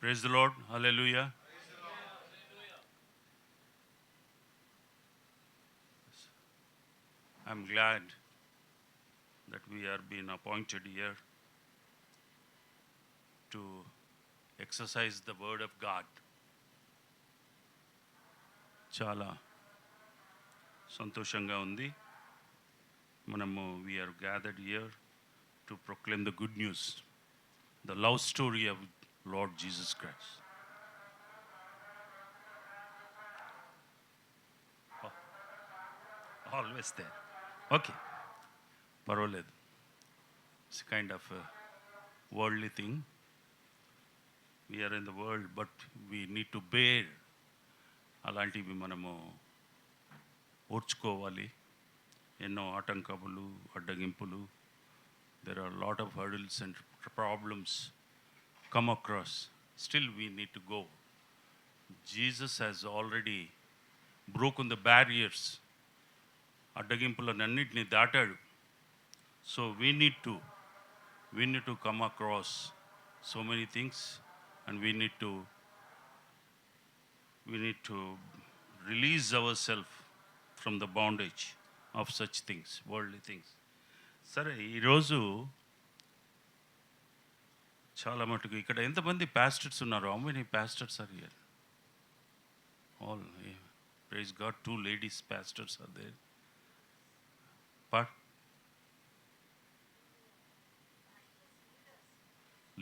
Praise the Lord. Hallelujah. I'm glad that we are being appointed here to exercise the word of God. చాలా సంతోషంగా ఉంది. మనము we are gathered here to proclaim the good news, the love story of Lord Jesus Christ. Oh, always there. Okay, పర్వాలేదు. It's kind of a worldly thing. We are in the world, but we need to bear. అలాంటివి మనము ఓర్చుకోవాలి. ఎన్నో ఆటంకములు, అడ్డగింపులు. There are a lot of hurdles and problems come across. Still we need to go. Jesus has already broken the barriers. అడ్డగింపులన్నింటినీ దాటాడు. So we need to come across so many things, and we need to release ourselves from the bondage of such things, worldly things. సరే, ఈరోజు చాలా మటుకు ఇక్కడ ఎంతమంది pastors ఉన్నారు? How many pastors are here? All, praise God, 2 ladies pastors are there. But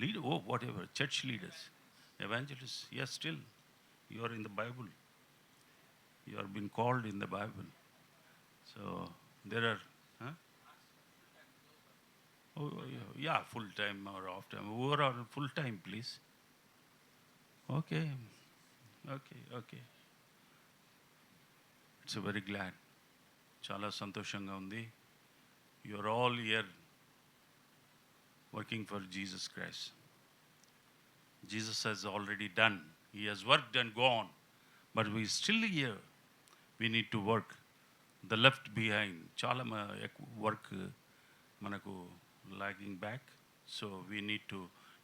leader, oh, whatever, church leaders, evangelists, yes, still you are in the Bible, you are been called in the Bible. So there are oh, yeah, full time or off time, overall full time, please. Okay, it's a very glad, చాలా సంతోషంగా ఉంది. You are all here working for Jesus Christ. Jesus has already done. He has worked and gone. But we still here. We need to work. The left behind. Chala work manaku lagging back. So we need to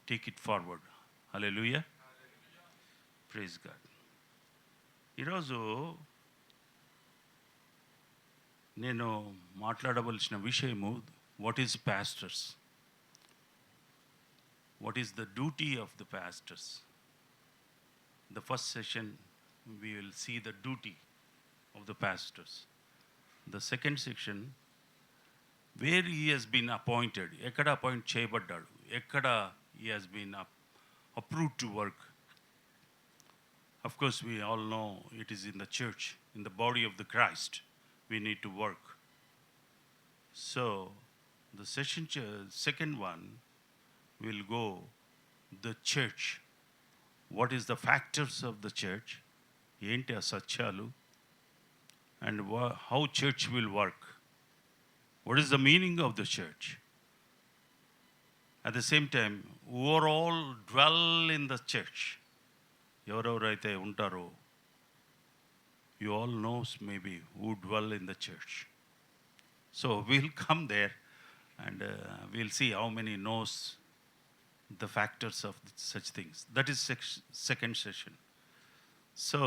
take it forward. Hallelujah. Praise God. ఈరోజు నేను మాట్లాడవలసిన విషయము, what is pastors? What is the duty of the pastors? The first session we will see the duty of the pastors. The second section, where he has been appointed, ekkada appoint cheyabaddadu, ekkada he has been approved to work. Of course, we all know it is in the church, in the body of the Christ, we need to work. So the session second one will go the church. What is the factors of the church? ఏంటి ఆ సత్యాలు? And how church will work? What is the meaning of the church? At the same time, overall dwell in the church. ఎవరెవరైతే ఉంటారో, you all knows maybe who dwell in the church. So we'll come there and we'll see how many knows the factors of such things. That is second session. So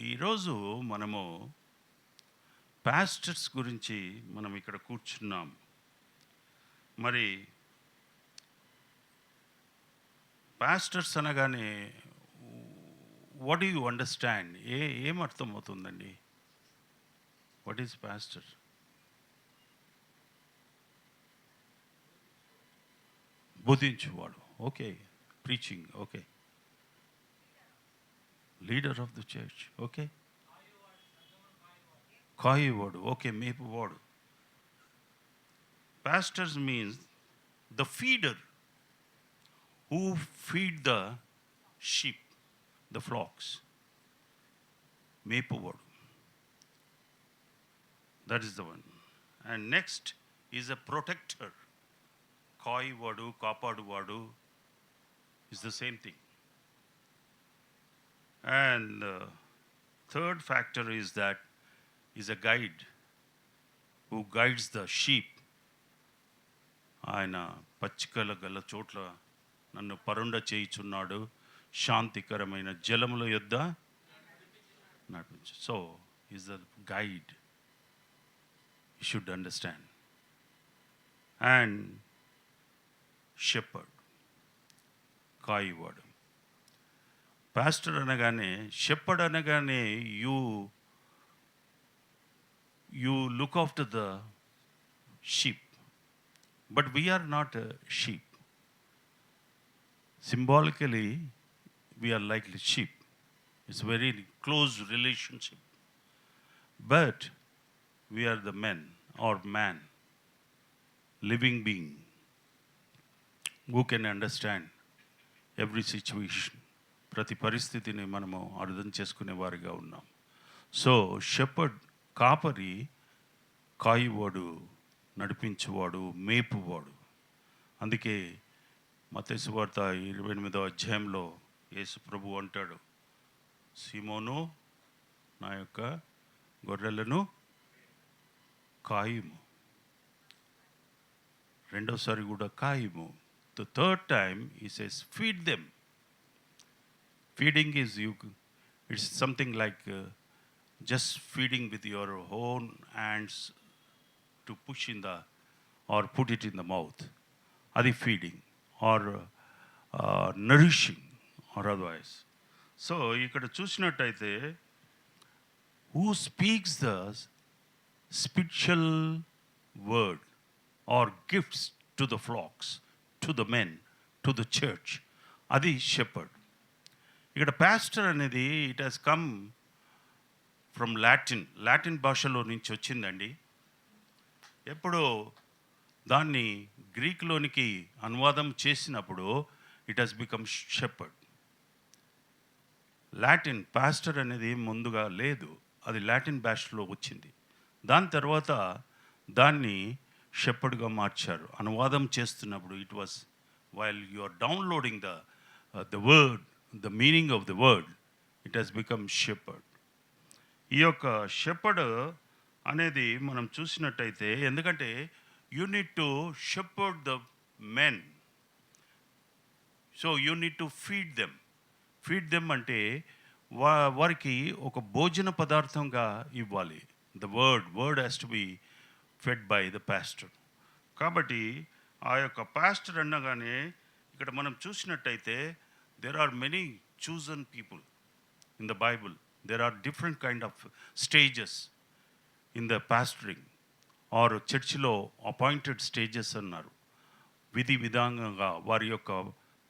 ఈరోజు మనము pastors గురించి మనం ఇక్కడ కూర్చున్నాం. మరి pastors అనగానే what do you understand? ఏం అర్థమవుతుందండి? What is pastor? బోధించువాడు. Okay. Preaching. Okay. Leader of the church. Okay. కాయువాడు. ఓకే. మేపువాడు. Pastors means the feeder who feed the sheep, the flocks. మేపువాడు. That is the one. And next is a protector. కాయువాడు, కాపాడువాడు is the same thing. And the third factor is that is a guide who guides the sheep. ఆయన పచ్చికల గల చోట్ల నన్ను పరుండ చేయుచున్నాడు, శాంతికరమైన జలముల యొద్ద నడిపించు. So is the guide, you should understand. And shepherd, కాయివాడు. పాస్టర్ అనగానే, షెపర్డ్ అనగానే you look after the sheep, but we are not a sheep. Symbolically we are like the sheep. It's very close relationship, but we are the men or man, living being who can understand every situation. ప్రతి పరిస్థితిని మనము అర్థం చేసుకునే వారిగా ఉన్నాం. So shepherd, కాపరి, కాయువాడు, నడిపించువాడు, మేపువాడు. అందుకే మత్తయి సువార్త 28వ అధ్యాయంలో యేసు ప్రభు అంటాడు, సీమోను, నా యొక్క గొర్రెలను కాయుము. రెండోసారి కూడా కాయుము. The third time he says feed them. Feeding is it's something like just feeding with your own hands to push in the or put it in the mouth. Adi feeding or nourishing or otherwise. So ikkada chusinattaithe, who speaks the spiritual word or gifts to the flocks, to the men, to the church, adi shepherd. ఇక్కడ pastor అనేది it has come from Latin భాషలో నుంచి వచ్చిందండి. ఎప్పుడో దాన్ని గ్రీక్లోనికి అనువాదం చేసినప్పుడు it has become shepherd. Latin pastor అనేది ముందుగా లేదు, అది లాటిన్ భాషలో వచ్చింది. దాని తర్వాత దాన్ని షెపర్డ్గా మార్చారు అనువాదం చేస్తున్నప్పుడు. It was while you are downloading the word, the meaning of the word, it has become shepherd. ఈ యొక్క షెపర్డ్ అనేది మనం చూసినట్టయితే, ఎందుకంటే you need to shepherd the men, so you need to feed them అంటే వారికి ఒక భోజన పదార్థంగా ఇవ్వాలి. The word has to B fed by the pastor. కాబట్టి ఆ యొక్క పాస్టర్ అనగానే ఇక్కడ మనం చూసినట్టయితే there are many chosen people in the Bible. There are different kind of stages in the pastoring or చర్చిలో అపాయింటెడ్ స్టేజెస్ అన్నారు. విధి విధానంగా వారి యొక్క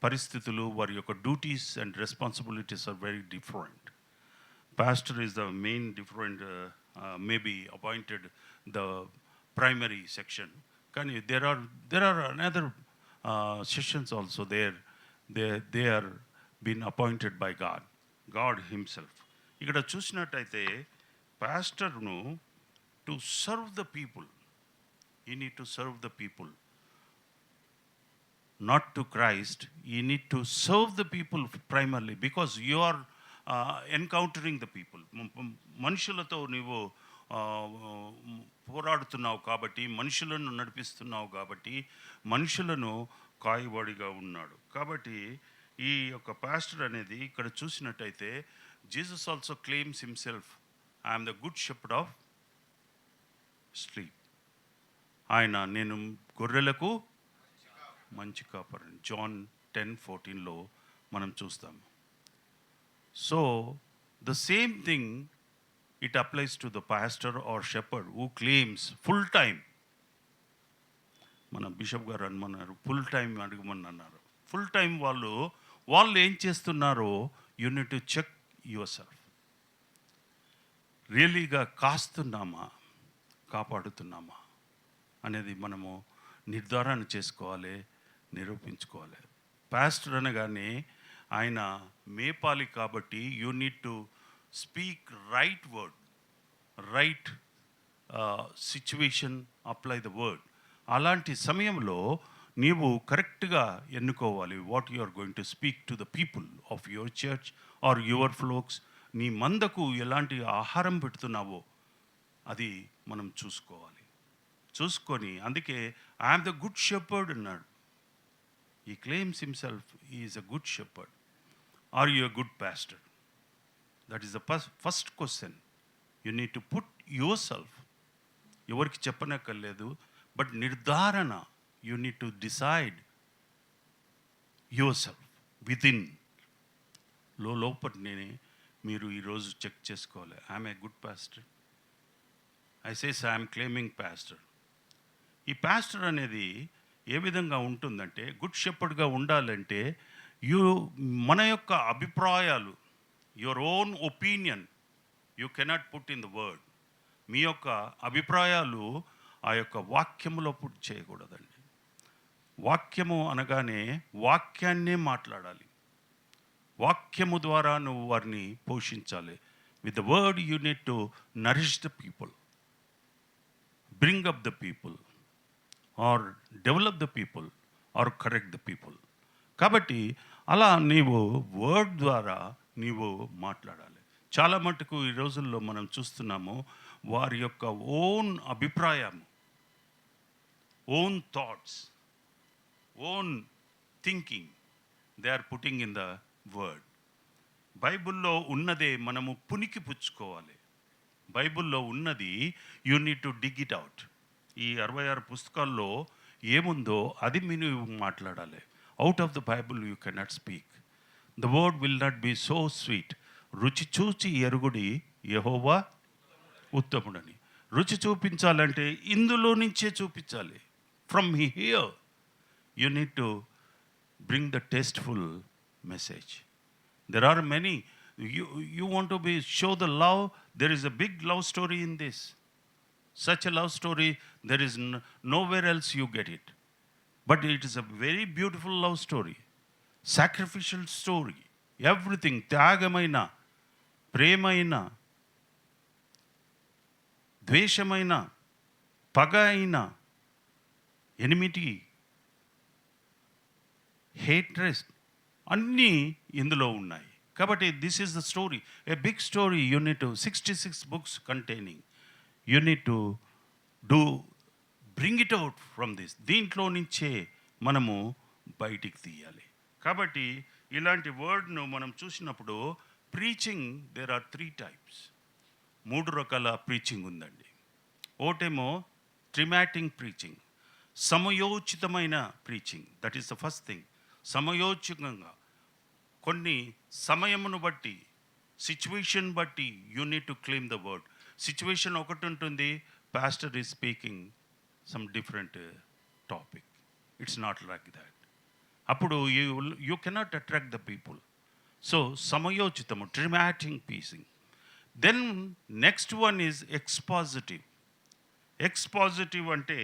పరిస్థితులు, వారి యొక్క duties and responsibilities are very different. Pastor is the main different, maybe appointed the primary section, కానీ there are another sessions also they are been appointed by God himself. ఇక్కడ చూసినట్టయితే పాస్టర్ను to serve the people, you need to serve the people, not to Christ. You need to serve the people primarily because you are encountering the people. మనుషులతో నీవు పోరాడుతున్నావు కాబట్టి, మనుషులను నడిపిస్తున్నావు కాబట్టి, మనుషులను కాయవాడిగా ఉన్నాడు. కాబట్టి ఈ యొక్క పాస్టర్ అనేది ఇక్కడ చూసినట్టయితే Jesus also claims himself, I'm the good shepherd of street. ఆయన నేను గొర్రెలకు మంచి కాపరిని, జాన్ 10:14లో మనం చూస్తాము. So the same thing it applies to the pastor or shepherd who claims full time. మన బిషప్ గారు అనమన్నారు, ఫుల్ టైం అడగమని అన్నారు. ఫుల్ టైం వాళ్ళు ఏం చేస్తున్నారో you need to check yourself. రియలీగా కాస్తున్నామా, కాపాడుతున్నామా అనేది మనము నిర్ధారణ చేసుకోవాలి, నిరూపించుకోవాలి. పాస్టర్ అనగానే ఆయన మేపాలి కాబట్టి you need to speak right word, right situation, apply the word. అలాంటి సమయంలో నీవు కరెక్ట్గా ఎన్నుకోవాలి what you are going to speak to the people of your church or your flocks. నీ మందకు ఎలాంటి ఆహారం పెడుతున్నావో అది మనం చూసుకొని అందుకే ఐఎమ్ ద గుడ్ షెపర్డ్ అన్నాడు. ఈ claims himself, he is a good shepherd. Are you a good pastor? That is the first question. You need to put yourself, ఎవరికి చెప్పనక్కర్లేదు, బట్ నిర్ధారణ, you need to decide your self within, లోపలనే మీరు ఈరోజు check చేసుకోవాలి. I'm a good pastor, I says I'm claiming pastor. ఈ pastor అనేది ఏ విధంగా ఉంటుందంటే, గుడ్ షెపర్డ్గా ఉండాలంటే మన యొక్క అభిప్రాయాలు, your own opinion you cannot put in the word. మీ యొక్క అభిప్రాయాలు ఆ యొక్క వాక్యములో పుట్ చేయకూడదండి. వాక్యము అనగానే వాక్యాన్నే మాట్లాడాలి. వాక్యము ద్వారా నువ్వు వారిని పోషించాలి. With the word you need to nourish the people, bring up the people, or develop the people, or correct the people. కాబట్టి అలా నీవు వర్డ్ ద్వారా నీవు మాట్లాడాలి. చాలా మటుకు ఈ రోజుల్లో మనం చూస్తున్నాము, వారి యొక్క ఓన్ అభిప్రాయము, own thoughts, own thinking they are putting in the word. బైబిల్లో ఉన్నదే మనము పునికి పుచ్చుకోవాలి. బైబిల్లో ఉన్నది you need to dig it out. ఈ 66 పుస్తకాల్లో ఏముందో అది మీరు మాట్లాడాలి. Out of the Bible you cannot speak. The word will not be so sweet. రుచి చూచి ఎరుగుడి యెహోవా ఉత్తముడని. రుచి చూపించాలంటే ఇందులో నుంచే చూపించాలి. From here you need to bring the tasteful message. There are many. You want to show the love. There is a big love story in this. Such a love story, there is nowhere else you get it. But it is a very beautiful love story, sacrificial story, everything. త్యాగమైన, ప్రేమైన, ద్వేషమైన, పగ అయిన, enmity, హేట్రెస్ అన్నీ ఇందులో ఉన్నాయి. కాబట్టి this is the story, a big story. You need to 66 books containing. You need to bring it out from this. దీంట్లో నుంచే మనము బయటికి తీయాలి. కాబట్టి ఇలాంటి వర్డ్ను మనం చూసినప్పుడు ప్రీచింగ్, దేర్ ఆర్ 3 types. 3 రకాల ప్రీచింగ్ ఉందండి. ఒకటేమో ట్రిమాటింగ్ ప్రీచింగ్, సమయోచితమైన preaching. That is the first thing. సమయోచితంగా కొన్ని సమయమును బట్టి, సిచ్యువేషన్ బట్టి you need to claim the word. Situation ఒకటి ఉంటుంది, pastor is speaking some different topic. It's not like that. అప్పుడు you cannot attract the people. So సమయోచితము, ట్రిమాటింగ్ preaching. Then next one is expositive. Expositive అంటే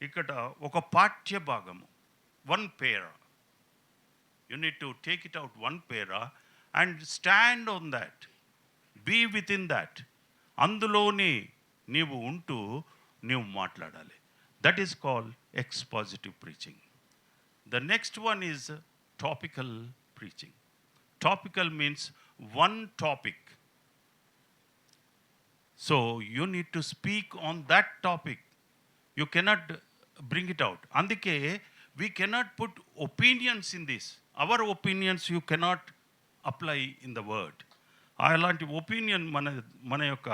ఇక్కడ ఒక పాఠ్య భాగము, 1 para. You need to take it out 1 para and stand on that. Be within that. అందులోనే నీవు ఉంటూ నీవు మాట్లాడాలి. That is called expositive preaching. The next one is topical preaching. Topical means 1 topic. So you need to speak on that topic. You cannot bring it out. అందుకే we cannot put opinions in this. Our opinions you cannot apply in the word. అలాంటి opinion మన యొక్క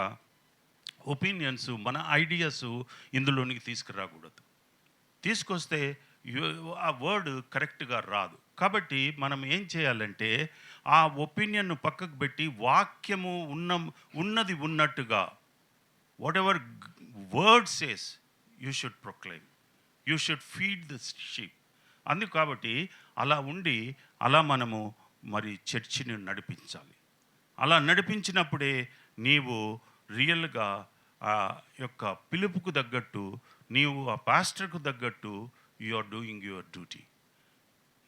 opinions, మన ideas ఇందులోనికి తీసుకురాకూడదు. తీసుకొస్తే ఆ word కరెక్ట్గా రాదు. కాబట్టి మనం ఏం చేయాలంటే ఆ ఒపీనియన్ను పక్కకు పెట్టి వాక్యము ఉన్నది ఉన్నట్టుగా, what ever word says you should proclaim, you should feed the sheep. అందుకు కాబట్టి అలా ఉండి అలా మనము మరి చర్చిని నడిపించాలి. అలా నడిపించినప్పుడే నీవు రియల్గా ఆ యొక్క పిలుపుకు తగ్గట్టు, నీవు ఆ పాస్టర్కు తగ్గట్టు you are doing your duty.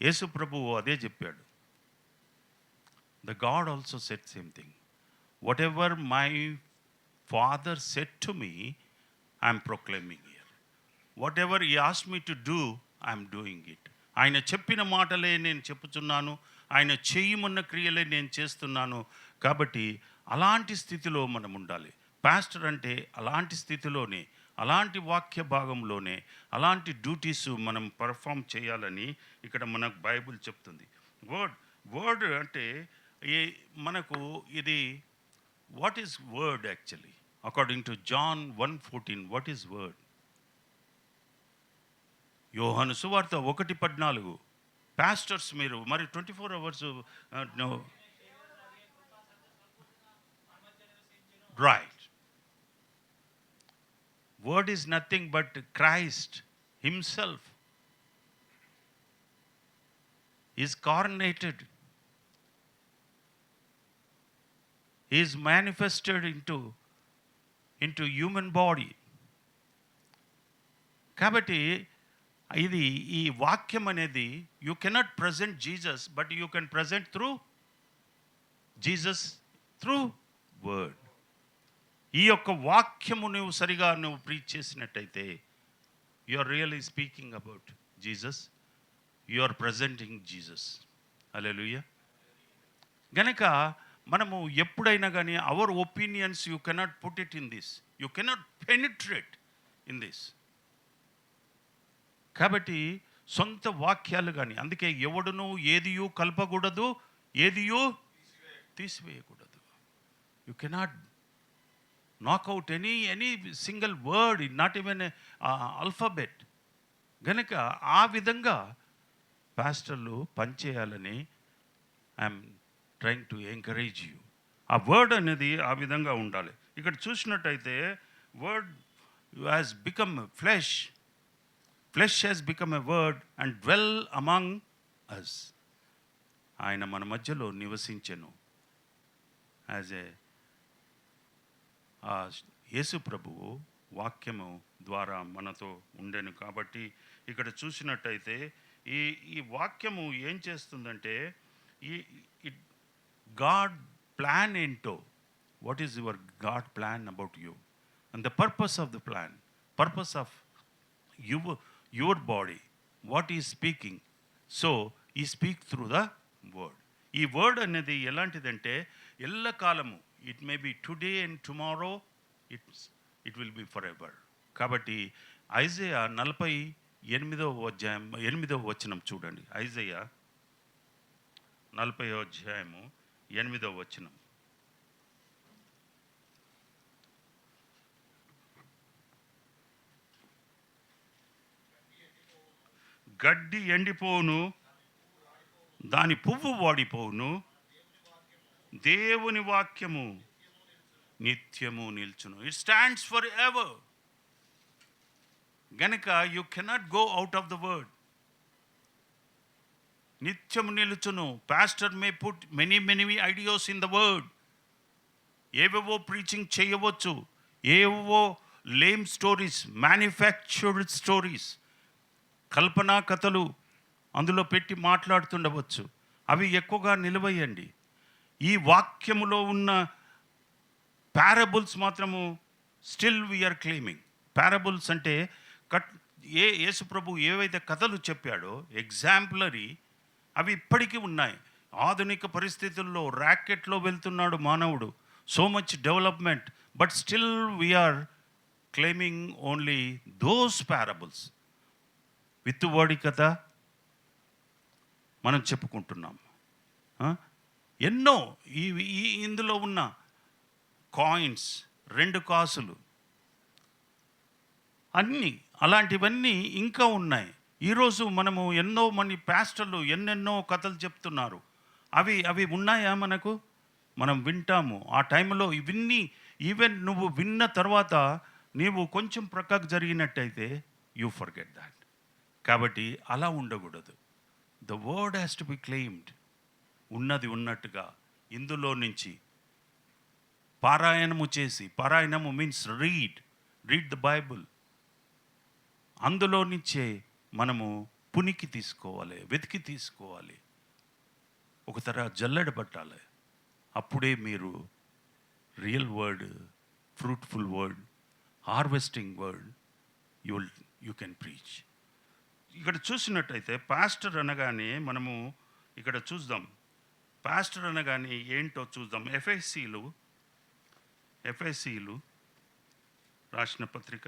యేసు ప్రభువు అదే చెప్పాడు. The God also set same thing. Whatever my father set to me, I'm proclaiming here. Whatever he asked me to do, I'm doing it. ఆయన చెప్పిన మాటలే నేను చెప్పుచున్నాను, ఆయన చేయమన్న క్రియలే నేను చేస్తున్నాను. కాబట్టి అలాంటి స్థితిలో మనం ఉండాలి. పాస్టర్ అంటే అలాంటి స్థితిలోనే, అలాంటి వాక్య భాగంలోనే అలాంటి డ్యూటీస్ మనం పర్ఫామ్ చేయాలని ఇక్కడ మనకు బైబిల్ చెప్తుంది. వర్డ్ అంటే ఈ మనకు ఇది what is word actually according to John 1:14 what is word? యోహాను సువార్త 1:14. పాస్టర్స్ మీరు మరి 24 hours right. Word is nothing but Christ himself is carnated, is manifested into human body. కాబట్టి ఇది ఈ వాక్యం అనేది you cannot present Jesus, but you can present through Jesus through word. ఈ యొక్క వాక్యము నువ్వు సరిగా ప్రీచ్ చేసినట్టయితే you are really speaking about Jesus, you are presenting Jesus. Hallelujah. గనక మనము ఎప్పుడైనా కానీ our opinions you cannot put it in this, you cannot penetrate in this. కాబట్టి సొంత వాక్యాలు కానీ, అందుకే ఎవడును ఏదియూ కలపకూడదు, ఏదియూ తీసివేయకూడదు. You cannot knock out any single word, not even alphabet. గనక ఆ విధంగా పాస్టర్లు పనిచేయాలని I'm trying to encourage you. ఆ వర్డ్ అనేది ఆ విధంగా ఉండాలి. ఇక్కడ చూసినట్టయితే word has become flesh. Flesh has become a word and dwell among us. ఆయన మన మధ్యలో నివసించెను. యాజ్ ఏ యేసు ప్రభువు వాక్యము ద్వారా మనతో ఉండెను. కాబట్టి ఇక్కడ చూసినట్టయితే ఈ వాక్యము ఏం చేస్తుందంటే ఈ గాడ్ ప్లాన్ ఏంటో, what is your God plan about you and the purpose of the plan, purpose of your body, what is speaking. So ఈ స్పీక్ త్రూ ద వర్డ్. ఈ వర్డ్ అనేది ఎలాంటిదంటే ఎల్లకాలము, it may be today and tomorrow, it will be forever. కాబట్టి Isaiah 48వ అధ్యాయం 8వ వచనం చూడండి. ఐజయా 40వ అధ్యాయము 8వ వచనం. గడ్డి ఎండిపోవును, దాని పువ్వు వాడిపోవును, దేవుని వాక్యము నిత్యము నిల్చును. It stands forever. గనక you cannot go out of the word. నిత్యము నిలుచును. Pastor may put many ideas in the word. ఏవేవో ప్రీచింగ్ చేయవచ్చు, ఏవో లేమ్ స్టోరీస్, మ్యానుఫ్యాక్చర్డ్ స్టోరీస్, కల్పనా కథలు అందులో పెట్టి మాట్లాడుతుండవచ్చు. అవి ఎక్కువగా నిలవేయండి. ఈ వాక్యములో ఉన్న పారబుల్స్ మాత్రము స్టిల్ వీఆర్ క్లెయిమింగ్. పారబుల్స్ అంటే యేసు ప్రభు ఏవైతే కథలు చెప్పాడో ఎగ్జాంపులరీ, అవి ఇప్పటికీ ఉన్నాయి. ఆధునిక పరిస్థితుల్లో ర్యాకెట్లో వెళ్తున్నాడు మానవుడు, so much development, but still we are claiming only those parables. విత్తువాడి కథ మనం చెప్పుకుంటున్నాం. ఎన్నో ఇందులో ఉన్న కాయిన్స్, 2 కాసులు, అన్నీ అలాంటివన్నీ ఇంకా ఉన్నాయి. ఈరోజు మనము ఎన్నో మంది పాస్టర్లు ఎన్నెన్నో కథలు చెప్తున్నారు. అవి ఉన్నాయా మనకు? మనం వింటాము. ఆ టైంలో ఇవన్నీ ఈవెన్ నువ్వు విన్న తర్వాత నీవు కొంచెం ప్రక్కకు జరిగినట్టయితే యూ ఫర్గెట్ దాట్. కాబట్టి అలా ఉండకూడదు. The word has to B claimed. ఉన్నది ఉన్నట్టుగా ఇందులో నుంచి పారాయణము చేసి, పారాయణము మీన్స్ రీడ్ ద బైబుల్. అందులో నుంచే మనము పునికి తీసుకోవాలి, వెతికి తీసుకోవాలి, ఒక తర జల్లెడబట్టాలి. అప్పుడే మీరు real word, fruitful word, harvesting word you can preach. ఇక్కడ చూసినట్టయితే పాస్టర్ అనగానే మనము ఇక్కడ చూద్దాం. పాస్టర్ అనగానే ఏంటో చూద్దాం. ఎఫెసీలు రాసిన పత్రిక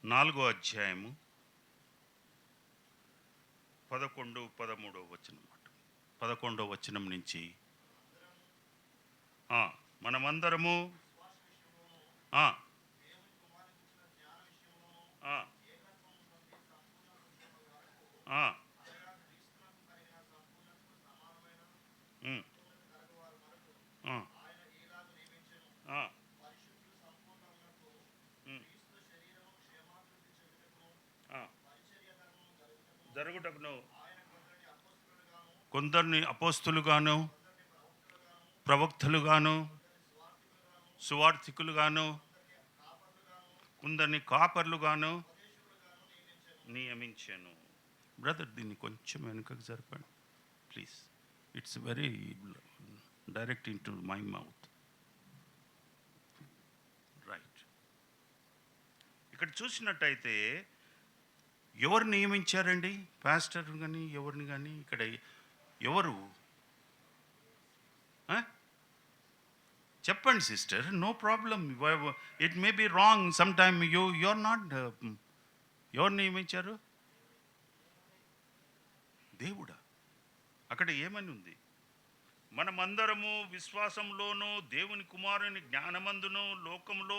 4వ అధ్యాయము 11-13 వచనం. 11వ వచనం నుంచి మనమందరము ఆ, ఆ, ఆ, ఉమ్, ఆ, ఆ, ఉమ్, ఆ. జరుగుటకును కొందరిని అపోస్తులుగాను, ప్రవక్తలుగాను, సువార్థికులుగాను, కొందరిని కాపర్లుగాను నియమించాను. బ్రదర్, దీన్ని కొంచెం వెనుకకు జరపండి please. It's very direct into my mouth. Right. ఇక్కడ చూసినట్టయితే ఎవరు నియమించారండి? పాస్టర్ కానీ ఎవరిని కానీ ఇక్కడ ఎవరు? చెప్పండి sister, no problem. It may be wrong some time. Or not. ఎవరు నియమించారు? దేవుడా? అక్కడ ఏమని ఉంది? మనమందరము విశ్వాసంలోనూ దేవుని కుమారుని జ్ఞానమందును లోకములో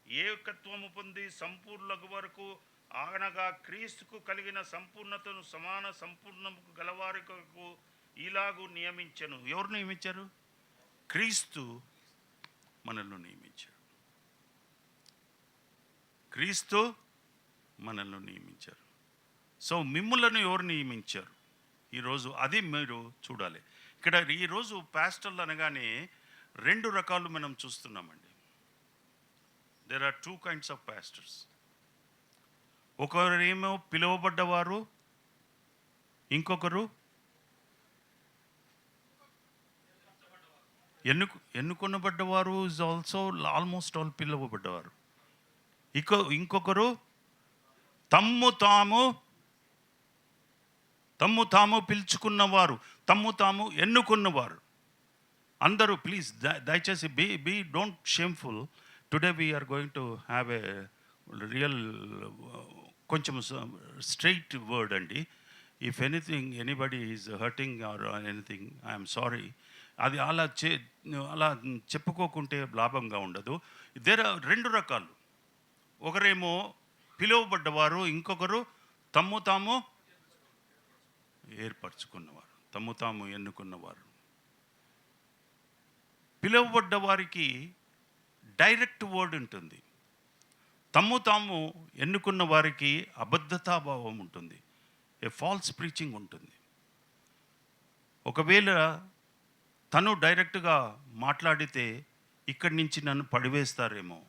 ఏకత్వము పొంది సంపూర్ణకు వరకు, అనగా క్రీస్తుకు కలిగిన సంపూర్ణతను సమాన సంపూర్ణము గలవారికి ఇలాగూ నియమించను. ఎవరు నియమించారు? క్రీస్తు మనల్ని నియమించాడు. క్రీస్తు మనల్ని నియమించారు. సో మిమ్ములను ఎవరు నియమించారు ఈరోజు? అది మీరు చూడాలి. ఇక్కడ ఈరోజు పాస్టర్లు అనగానే 2 రకాలు మనం చూస్తున్నామండి. There are 2 kinds of pastors. ఒకరేమో పిలువబడ్డవారు, ఇంకొకరు ఎన్నుకొనబడ్డవారు. ఇస్ ఆల్సో ఆల్మోస్ట్ ఆల్ పిలువబడ్డవారు. ఇంకొకరు తమ్ము తాము పిలుచుకున్నవారు, తమ్ము తాము ఎన్నుకున్నవారు. అందరూ ప్లీజ్ దయచేసి be don't shameful. Today we are going to have a real కొంచెం స్ట్రైట్ వర్డ్ అండి. If anything anybody is hurting or anything, I'm sorry. అది అలా చెప్పుకోకుంటే లాభంగా ఉండదు. దేర్ ఆర్ 2 రకాలు. ఒకరేమో పిలువబడ్డవారు, ఇంకొకరు తమ్ము తాము ఏర్పరచుకున్నవారు, తమ్ము తాము ఎన్నుకున్నవారు. పిలువబడ్డ వారికి డైరెక్ట్ వర్డ్ ఉంటుంది. తమ్ము తాము ఎన్నుకున్న వారికి అబద్ధతాభావం ఉంటుంది, ఏ ఫాల్స్ ప్రీచింగ్ ఉంటుంది. ఒకవేళ తను డైరెక్ట్గా మాట్లాడితే ఇక్కడి నుంచి నన్ను పడివేస్తారేమో,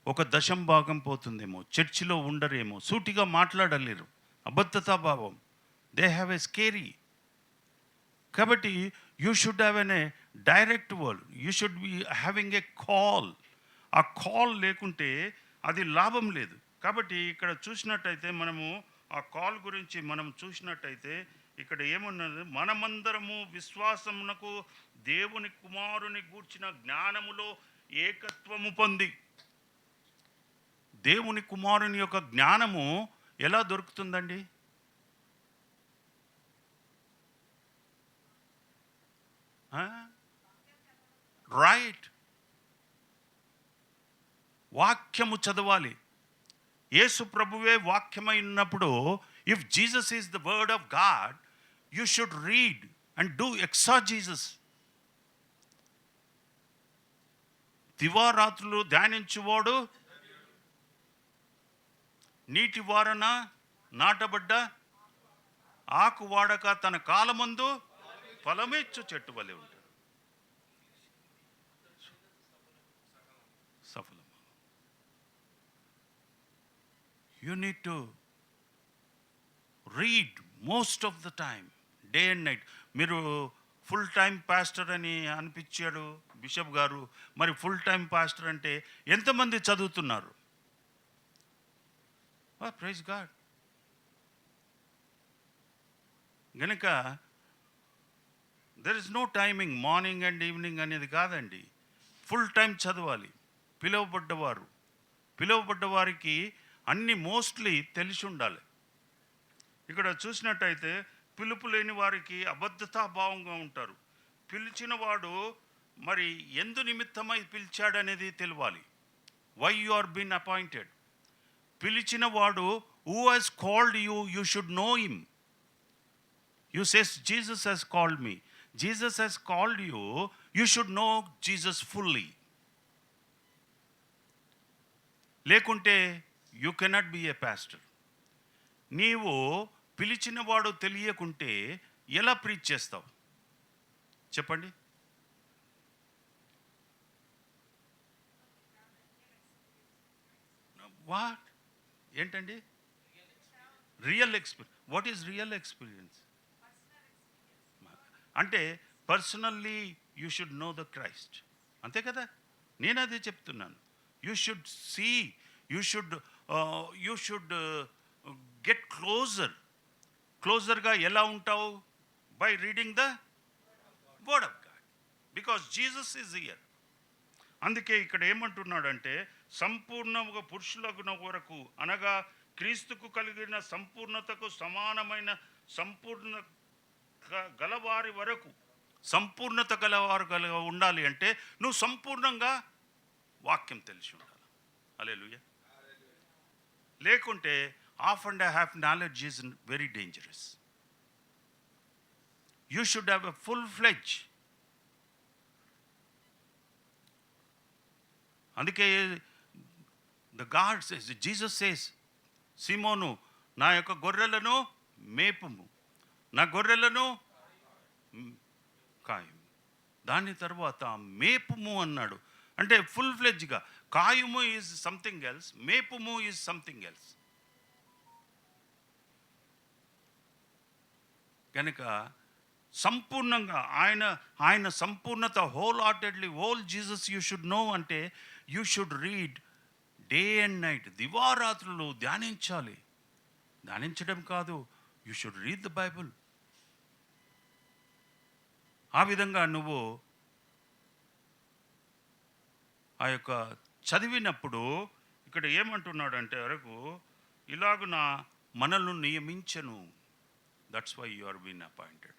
1/10 పోతుందేమో, చర్చిలో ఉండరేమో, సూటిగా మాట్లాడలేరు. అబద్ధతాభావం. They have a scary. కాబట్టి you should have a direct word. You should be having a call. ఆ కాల్ లేకుంటే అది లాభం లేదు. కాబట్టి ఇక్కడ చూసినట్టయితే మనము ఆ కాల్ గురించి మనం చూసినట్టయితే ఇక్కడ ఏమున్నది? మనమందరము విశ్వాసమునకు దేవుని కుమారుని గూర్చిన జ్ఞానములో ఏకత్వము పొంది. దేవుని కుమారుని యొక్క జ్ఞానము ఎలా దొరుకుతుందండి? రైట్. వాక్యము చదవాలి. యేసు ప్రభువే వాక్యమై ఉన్నప్పుడు, if Jesus is the word of God, you should read and do exegesis. దివారాత్రులు ధ్యానించువాడు నీటి వారన నాటబడ్డ ఆకు వాడక తన కాలమందు ఫలమిచ్చు చెట్టు వలె ఉంటాడు. సఫలం. You need to read most of the time, day and night. మీరు ఫుల్ టైం పాస్టర్ అని అనిపించాడు బిషప్ గారు. మరి ఫుల్ టైం పాస్టర్ అంటే ఎంతమంది చదువుతున్నారు? Praise God. గనుక there is no timing, morning and evening అనేది కాదండి. ఫుల్ టైం చదవాలి. పిలువబడ్డవారికి అన్ని మోస్ట్లీ తెలిసి ఉండాలి. ఇక్కడ చూసినట్టయితే పిలుపు లేని వారికి అబద్ధతాభావంగా ఉంటారు. పిలిచిన వాడు మరి ఎందు నిమిత్తమై పిలిచాడనేది తెలియాలి. Why you are been appointed. పిలిచిన వాడు who has called you, you should know him. You says Jesus he's called me. Jesus he's called you, you should know Jesus fully. లేకుంటే you cannot be a pastor. నీవు పిలిచిన వాడు తెలియకుంటే ఎలా preach చేస్తావు చెప్పండి? What ఏంటండి real experience? What is real experience? అంటే personally you should know the Christ, అంతే కదా? నేను అదే చెప్తున్నాను. You should see, you should get క్లోజర్గా ఎలా ఉంటావు? By reading the word of God, because Jesus is here. అందుకే ఇక్కడ ఏమంటున్నాడంటే సంపూర్ణముగా పురుషులగున వరకు, అనగా క్రీస్తుకు కలిగిన సంపూర్ణతకు సమానమైన సంపూర్ణ గలవారి వరకు. సంపూర్ణత గలవారు ఉండాలి అంటే నువ్వు సంపూర్ణంగా వాక్యం తెలిసి ఉండాలి. హల్లెలూయా. లేకుంటే half and a half knowledge is very dangerous. You should have a full-fledged. అందుకే the God says, Jesus says, సిమోను నా యొక్క గొర్రెలను మేపుము, నా గొర్రెలను కాయము. దాని తర్వాత మేపుము అన్నాడు. అంటే ఫుల్-ఫ్లెడ్జ్గా. కాయము ఈజ్ సంథింగ్ ఎల్స్, మేపుము ఈజ్ సంథింగ్ ఎల్స్. కనుక సంపూర్ణంగా ఆయన సంపూర్ణత, wholeheartedly, whole Jesus you should know అంటే you should read day and night. దివారాత్రులు ధ్యానించాలి. ధ్యానించడం కాదు, you should read the Bible. ఆ విధంగా నువ్వు ఆ యొక్క చదివినప్పుడు ఇక్కడ ఏమంటున్నాడంటే వరకు ఇలాగున మనల్ని నియమించను. That's why you are being appointed.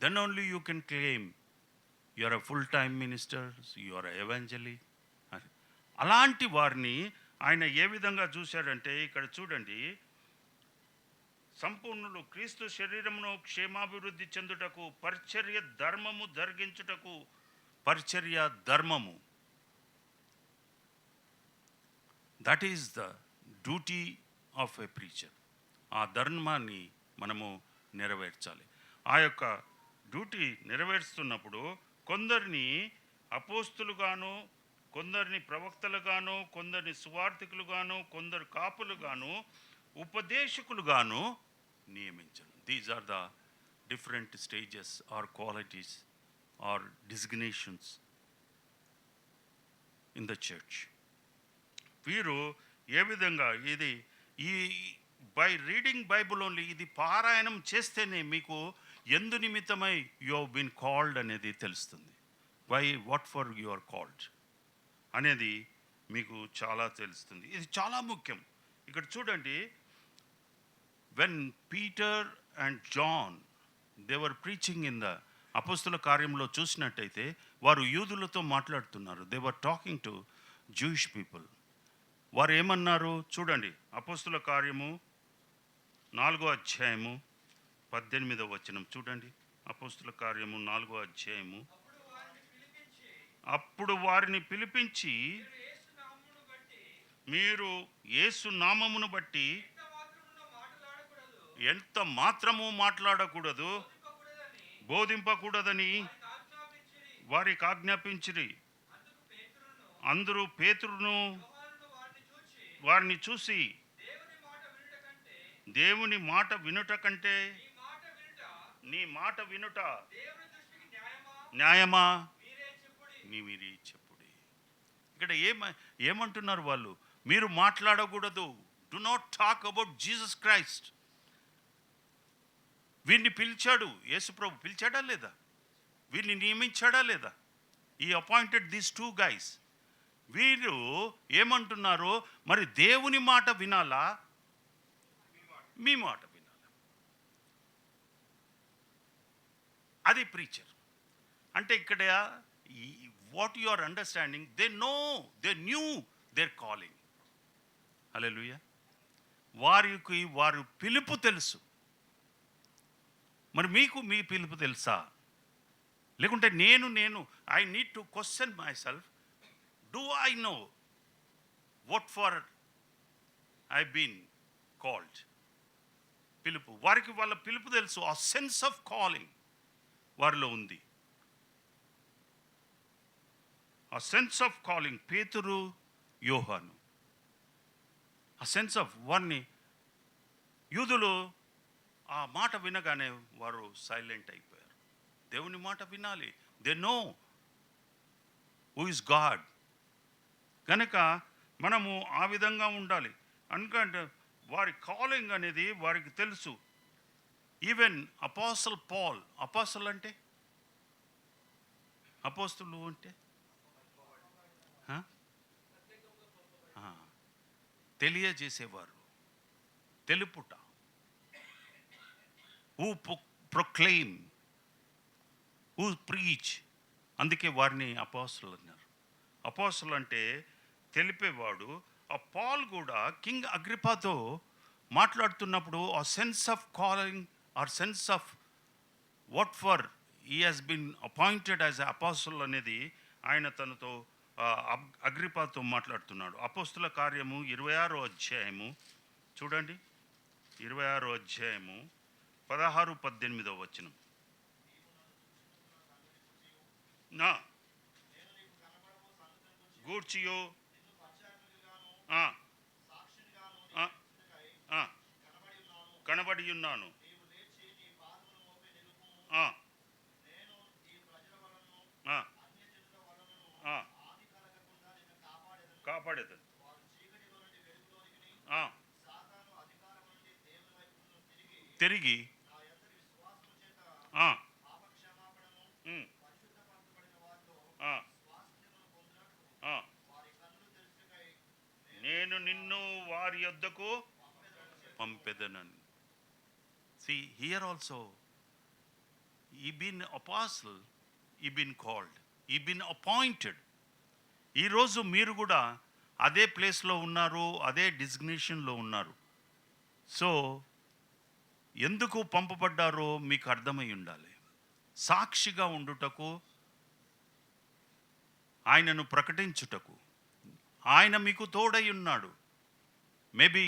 Then only you can claim you are a full-time minister, you are an evangelist. అలాంటి వారిని ఆయన ఏ విధంగా చూశాడంటే ఇక్కడ చూడండి, సంపూర్ణులు క్రీస్తు శరీరమును క్షేమాభివృద్ధి చెందుటకు పరిచర్య ధర్మము జరిగించుటకు. పరిచర్య ధర్మము, that is the duty of a preacher. ఆ ధర్మాన్ని మనము నెరవేర్చాలి. ఆ యొక్క డ్యూటీ నెరవేరుస్తున్నప్పుడు కొందరిని అపోస్తులుగాను, కొందరిని ప్రవక్తలుగాను, కొందరిని సువార్థికులుగాను, కొందరు కాపులుగాను, ఉపదేశకులుగాను నియమించను. These are the different stages or qualities or designations in the church. వీరు ఏ విధంగా ఇది ఈ బై రీడింగ్ బైబుల్ ఓన్లీ, ఇది పారాయణం చేస్తేనే మీకు ఎందు నిమిత్తమై యు హవ్ బీన్ కాల్డ్ అనేది తెలుస్తుంది. Why, what for you are called అనేది మీకు చాలా తెలుస్తుంది. ఇది చాలా ముఖ్యం. ఇక్కడ చూడండి, when Peter and John they were preaching in the అపోస్తుల కార్యంలో చూసినట్టయితే వారు యూదులతో మాట్లాడుతున్నారు. They were talking to Jewish people. వారు ఏమన్నారు చూడండి, అపోస్తుల కార్యము 4వ అధ్యాయము 18వ వచనం చూడండి. అపోస్తుల కార్యము 4వ అధ్యాయము. అప్పుడు వారిని పిలిపించి, మీరు యేసు నామమును బట్టి ఎంత మాత్రము మాట్లాడకూడదు, బోధింపకూడదని వారికి ఆజ్ఞాపించిరి. అందరూ పేతురును వారిని చూసి, దేవుని మాట వినుట కంటే నీ మాట వినుట న్యాయమా, మీరే చెప్పుడి. ఇక్కడ ఏమంటున్నారు వాళ్ళు? మీరు మాట్లాడకూడదు. Do not talk about Jesus Christ. వీరిని పిలిచాడు యేసుప్రభు. పిలిచాడా లేదా? వీరిని నియమించాడా లేదా? ఈ అపాయింటెడ్ దీస్ 2 guys. వీరు ఏమంటున్నారు? మరి దేవుని మాట వినాలా, మీ మాట వినాలా? అది ప్రీచర్. అంటే ఇక్కడ what you are understanding, they knew their calling. Hallelujah. వారికి వారు పిలుపు తెలుసు. మరి మీకు మీ పిలుపు తెలుసా? లేకుంటే నేను I need to question myself, do I know what for I been called? పిలుపు, వారికి వాళ్ళ పిలుపు తెలుసు. ఆ సెన్స్ ఆఫ్ కాలింగ్ వారిలో ఉంది. ఆ సెన్స్ ఆఫ్ కాలింగ్ పేతురు, యోహాను, ఆ సెన్స్ ఆఫ్ వారిని యూదులు ఆ మాట వినగానే వారు సైలెంట్ అయిపోయారు. దేవుని మాట వినాలి. They know who is God. కనుక మనము ఆ విధంగా ఉండాలి. ఎందుకంటే వారి కాలింగ్ అనేది వారికి తెలుసు. ఈవెన్ అపోస్టల్ పాల్, అపోస్టల్ అంటే అపోస్తులు అంటే తెలియజేసేవారు, తెలుపుట. Who proclaim, who preach. అందుకే వారిని అపోస్తలు అన్నారు. అపోస్తలు అంటే తెలిపేవాడు. ఆ పాల్ కూడా కింగ్ అగ్రిపాతో మాట్లాడుతున్నప్పుడు ఆ sense of calling or sense of what for he has been appointed as a apostle అనేది ఆయన తనతో అగ్రిపాతో మాట్లాడుతున్నాడు. అపోస్తుల కార్యము 26వ అధ్యాయము చూడండి. 26వ అధ్యాయము 16-18 వచనం. నా గూర్చియో కనబడి ఉన్నాను. కాపాడేది. తిరిగి నేను నిన్ను వారి యొద్దకు పంపెదనని. See, here also he been apostle, he been called, he been appointed. ఈరోజు మీరు కూడా అదే ప్లేస్లో ఉన్నారు, అదే డిజిగ్నేషన్లో ఉన్నారు. సో ఎందుకు పంపబడ్డారో మీకు అర్థమై ఉండాలి. సాక్షిగా ఉండుటకు, ఆయనను ప్రకటించుటకు. ఆయన మీకు తోడై ఉన్నాడు. Maybe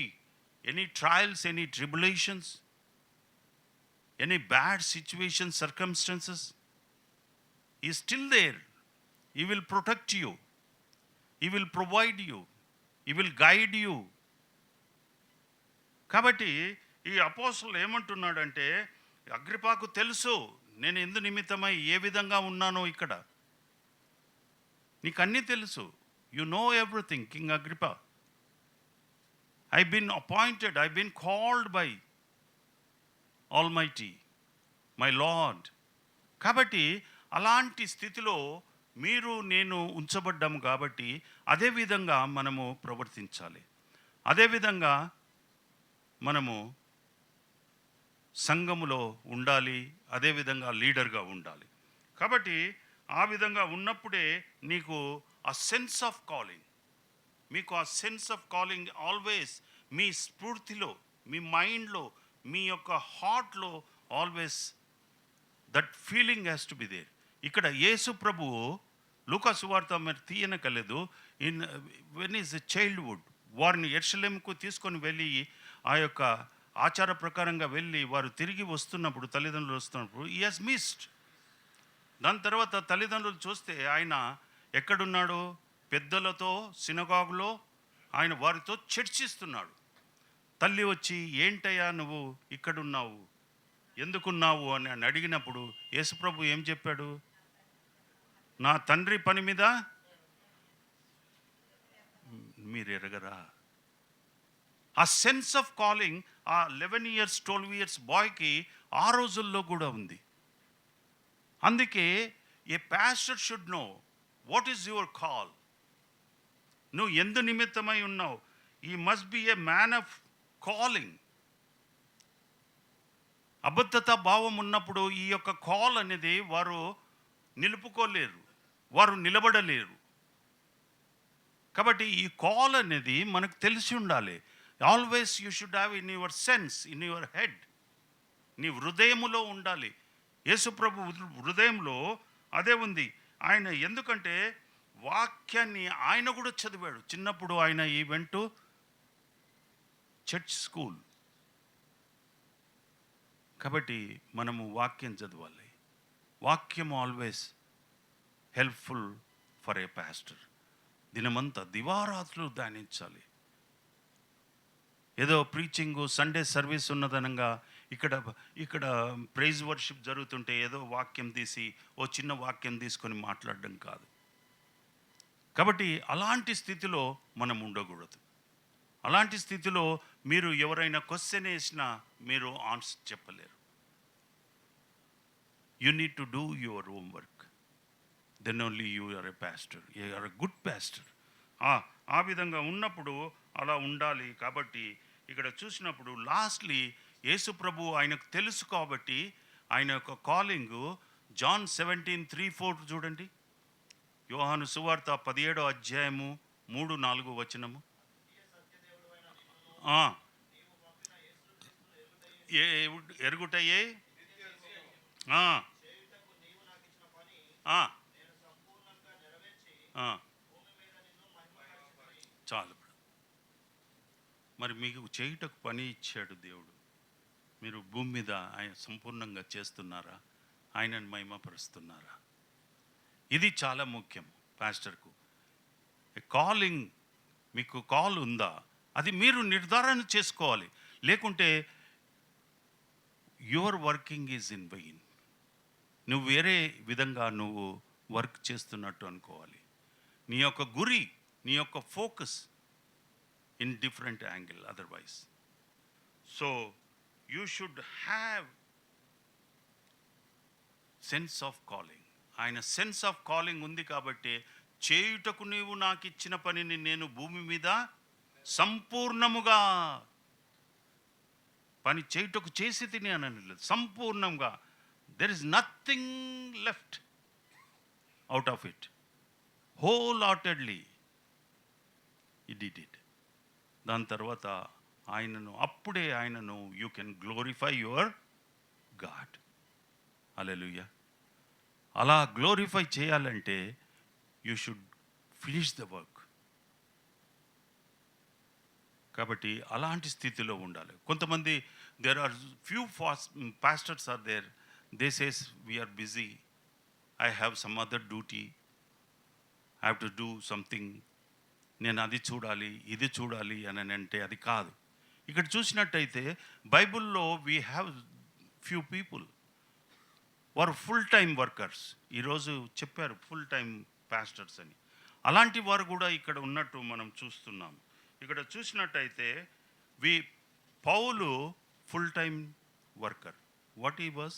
any trials, any tribulations, any bad situations, circumstances, he is still there. He will protect you, he will provide you, he will guide you. కాబట్టి ఈ అపోస్తలుడు ఏమంటున్నాడంటే, అగ్రిపాకు తెలుసు నేను ఎందు నిమిత్తమై ఏ విధంగా ఉన్నానో ఇక్కడ. నీకు అన్నీ తెలుసు. You know everything, king Agrippa. I been appointed, I been called by Almighty, my Lord. కాబట్టి అలాంటి స్థితిలో మీరు నేను ఉంచబడ్డాము. కాబట్టి అదేవిధంగా మనము ప్రవర్తించాలి. అదేవిధంగా మనము సంఘములో ఉండాలి. అదేవిధంగా లీడర్గా ఉండాలి. కాబట్టి ఆ విధంగా ఉన్నప్పుడే నీకు ఆ సెన్స్ ఆఫ్ కాలింగ్, మీకు ఆ సెన్స్ ఆఫ్ కాలింగ్ ఆల్వేస్ మీ స్ఫూర్తిలో, మీ మైండ్లో, మీ యొక్క హార్ట్లో always that feeling has to be there. ఇక్కడ యేసు ప్రభువు లూకా సువార్త మరి తీయనకలేదు. వెన్ ఈజ్ చైల్డ్హుడ్, వారిని యెరూషలేముకు తీసుకొని వెళ్ళి ఆ యొక్క ఆచార ప్రకారంగా వెళ్ళి వారు తిరిగి వస్తున్నప్పుడు, తల్లిదండ్రులు వస్తున్నప్పుడు ఈ హాస్ మిస్డ్. దాని తర్వాత తల్లిదండ్రులు చూస్తే ఆయన ఎక్కడున్నాడు? పెద్దలతో సినగాగులో ఆయన వారితో చర్చిస్తున్నాడు. తల్లి వచ్చి, ఏంటయ్యా నువ్వు ఇక్కడున్నావు, ఎందుకున్నావు అని అడిగినప్పుడు యేసుప్రభు ఏం చెప్పాడు? నా తండ్రి పని మీద మీరు ఎరగరా? ఆ సెన్స్ ఆఫ్ కాలింగ్ ఆ 11 years 12 years బాయ్కి ఆ రోజుల్లో కూడా ఉంది. అందుకే a pastor should know what is your call. నువ్వు ఎందు నిమిత్తమై ఉన్నావు. He must be a man of calling. అబద్ధత భావం ఉన్నప్పుడు ఈ యొక్క కాల్ అనేది వారు నిలుపుకోలేరు, వారు నిలబడలేరు. కాబట్టి ఈ కాల్ అనేది మనకు తెలిసి ఉండాలి. Always you should have in your sense, in your head, నీ హృదయములో ఉండాలి. యేసుప్రభు హృదయంలో అదే ఉంది. ఆయన ఎందుకంటే వాక్యాన్ని ఆయన కూడా చదివాడు. చిన్నప్పుడు ఆయన ఈ వెంట్ చర్చ్ స్కూల్. కాబట్టి మనము వాక్యం చదవాలి. వాక్యం always helpful for a pastor. దినమంతా దివారాత్రులు ధ్యానించాలి. ఏదో ప్రీచింగు సండే సర్వీస్ ఉన్నదనంగా ఇక్కడ ప్రైజ్ వర్షిప్ జరుగుతుంటే ఏదో వాక్యం తీసి ఓ చిన్న వాక్యం తీసుకొని మాట్లాడడం కాదు. కాబట్టి అలాంటి స్థితిలో మనం ఉండకూడదు. అలాంటి స్థితిలో మీరు ఎవరైనా క్వశ్చన్ వేసినా మీరు ఆన్సర్ చెప్పలేరు. You need to do your homework, then only you are a pastor, you are a good pastor. ఆ విధంగా ఉన్నప్పుడు అలా ఉండాలి. కాబట్టి ఇక్కడ చూసినప్పుడు లాస్ట్లీ యేసు ప్రభు ఆయనకు తెలుసు కాబట్టి ఆయన యొక్క కాలింగ్ జాన్ 17:3-4 చూడండి. యోహాను సువార్త 17వ అధ్యాయము 3-4 వచనము. ఎరుగుటయే చాలు. మరి మీకు చేయుటకు పని ఇచ్చాడు దేవుడు. మీరు భూమి మీద ఆయన సంపూర్ణంగా చేస్తున్నారా? ఆయనను మహిమపరుస్తున్నారా? ఇది చాలా ముఖ్యం పాస్టర్కు. కాలింగ్, మీకు కాల్ ఉందా? అది మీరు నిర్ధారణ చేసుకోవాలి. లేకుంటే your working is in vein. నువ్వు వేరే విధంగా నువ్వు వర్క్ చేస్తున్నట్టు అనుకోవాలి. నీ యొక్క గురి, నీ యొక్క focus in different angle otherwise. So you should have sense of calling. ఆయన సెన్స్ ఆఫ్ కాలింగ్ ఉంది కాబట్టి చేయుటకు నీవు నాకు ఇచ్చిన పనిని నేను భూమి మీద సంపూర్ణముగా పని చేయుటకు చేసి తిని అనలేదు, సంపూర్ణంగా. There is nothing left out of it. Wholeheartedly he did it. దాని తర్వాత అప్పుడే ఆయనను you can glorify your God. Hallelujah. అలా గ్లోరిఫై చేయాలంటే you should finish the work. కాబట్టి అలాంటి స్థితిలో ఉండాలి. కొంతమంది there are few pastors are there, they says we are busy, I have some other duty, I have to do something, నేను అది చూడాలి ఇది చూడాలి అని అంటే అది కాదు. ఇక్కడ చూసినట్టయితే బైబిల్లో వీ హ్యావ్ ఫ్యూ పీపుల్ వారు ఫుల్ టైం వర్కర్స్. ఈరోజు చెప్పారు ఫుల్ టైం పాస్టర్స్ అని. అలాంటి వారు కూడా ఇక్కడ ఉన్నట్టు మనం చూస్తున్నాం. ఇక్కడ చూసినట్టయితే పౌలు full time worker. What he was?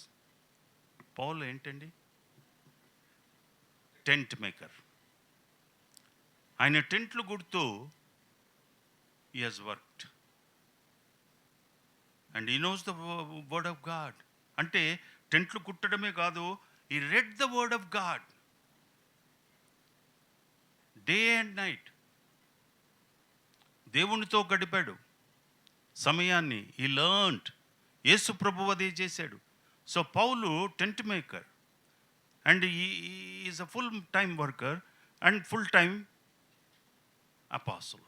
పౌలు ఏంటండి? Tent maker. ఆయన టెంట్లు కుడుతూ he has worked and he knows the word of God. అంటే టెంట్లు కుట్టడమే కాదు, he read the word of God day and night. దేవునితో గడిపాడు సమయాన్ని. he learned. యేసు ప్రభువు అదే చేశాడు. So Paul tent maker and he is a full time worker and full time అపాసల్.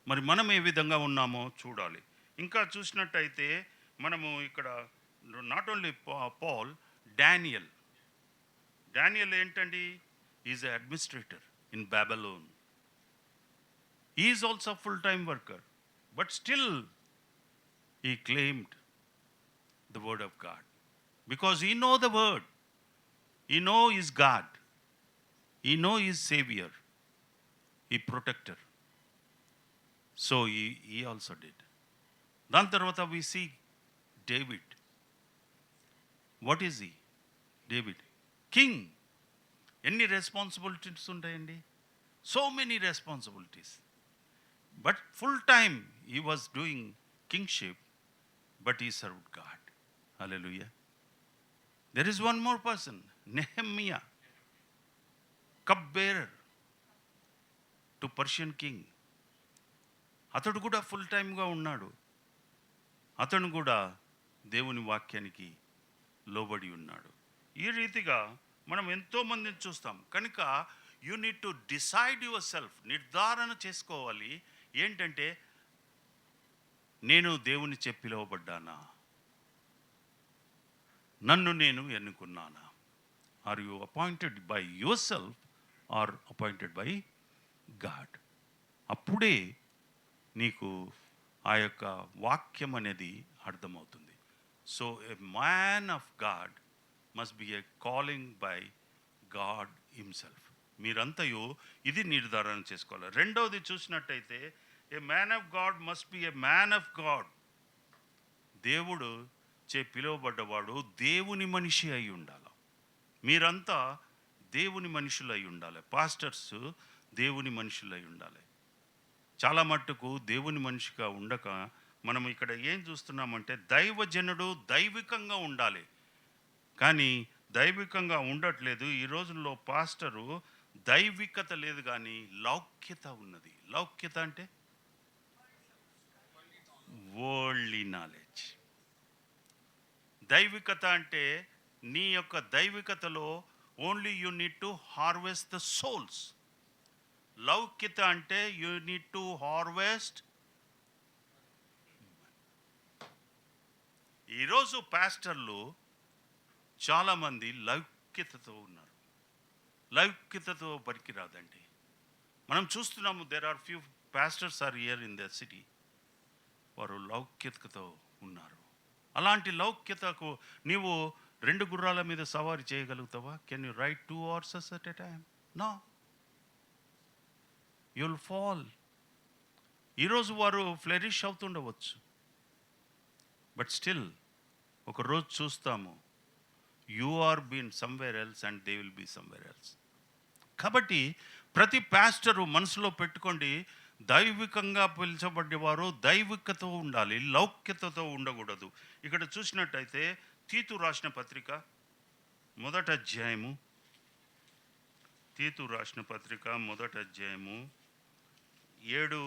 మరి మనం ఏ విధంగా ఉన్నామో చూడాలి. ఇంకా చూసినట్టయితే మనము ఇక్కడ నాట్ ఓన్లీ పాల్, డానియల్ ఏంటండి? Is a administrator in Babylon. Is also full time worker, but still he claimed the word of God because he know the word, he know his God, he know his savior, he protector. So he also did. దాని తర్వాత we see David. What is he? David, king. ఎన్ని responsibilities ఉంటాయండి? So many responsibilities, but full time he was doing kingship, but he served God. Hallelujah. There is one more person, Nehemiah, cupbearer to Persian king. అతడు కూడా full టైమ్గా ఉన్నాడు. అతను కూడా దేవుని వాక్యానికి లోబడి ఉన్నాడు. ఈ రీతిగా మనం ఎంతోమందిని చూస్తాం. కనుక you need to decide yourself, నిర్ధారణ చేసుకోవాలి. ఏంటంటే, నేను దేవుని చే పిలువబడ్డానా, నన్ను నేను ఎన్నుకున్నానా? Are you appointed by yourself or appointed by God? అప్పుడే నీకు ఆ యొక్క వాక్యం అనేది అర్థమవుతుంది. So a man of God must be a calling by God himself. మీరంతయు ఇది నిర్ధారణ చేసుకోవాలి. రెండవది చూసినట్టయితే, a man of God must be a man of God. దేవుడు చే పిలువబడ్డవాడు దేవుని మనిషి అయి ఉండాలి. మీరంతా దేవుని మనుషులు అయి ఉండాలి. పాస్టర్స్ దేవుని మనుషులు అయి ఉండాలి. చాలా మట్టుకు దేవుని మనిషిగా ఉండక మనం ఇక్కడ ఏం చూస్తున్నామంటే, దైవజనుడు దైవికంగా ఉండాలి, కానీ దైవికంగా ఉండట్లేదు. ఈ రోజుల్లో పాస్టరు దైవికత లేదు కానీ లౌక్యత ఉన్నది. లౌక్యత అంటే వరల్డ్లీ నాలెడ్జ్. దైవికత అంటే నీ యొక్క దైవికతలో only you need to harvest the souls. లౌక్యత అంటే యూ నీడ్ టు హార్వెస్ట్. ఈరోజు పాస్టర్లు చాలామంది లౌక్యతతో ఉన్నారు. లౌక్యతతో పనికిరాదండి. మనం చూస్తున్నాము, there are few pastors are here in the city, వారు లౌక్యతతో ఉన్నారు. అలాంటి లౌక్యతకు నీవు 2 గుర్రాల మీద సవారీ చేయగలుగుతావా? Can you ride 2 horses at a time? No, you'll fall. ఈరోజు వారు ఫ్లరిష్ అవుతుండవచ్చు, బట్ స్టిల్ ఒకరోజు చూస్తాము, you are been somewhere else and they will be somewhere else. కాబట్టి ప్రతి పాస్టరు మనసులో పెట్టుకోండి, దైవికంగా పిలిచబడ్డవారు దైవికతో ఉండాలి, లౌక్యతతో ఉండకూడదు. ఇక్కడ చూసినట్టయితే తీతు రాసిన పత్రిక 1వ అధ్యాయము, తీతు రాసిన పత్రిక 1వ అధ్యాయము 7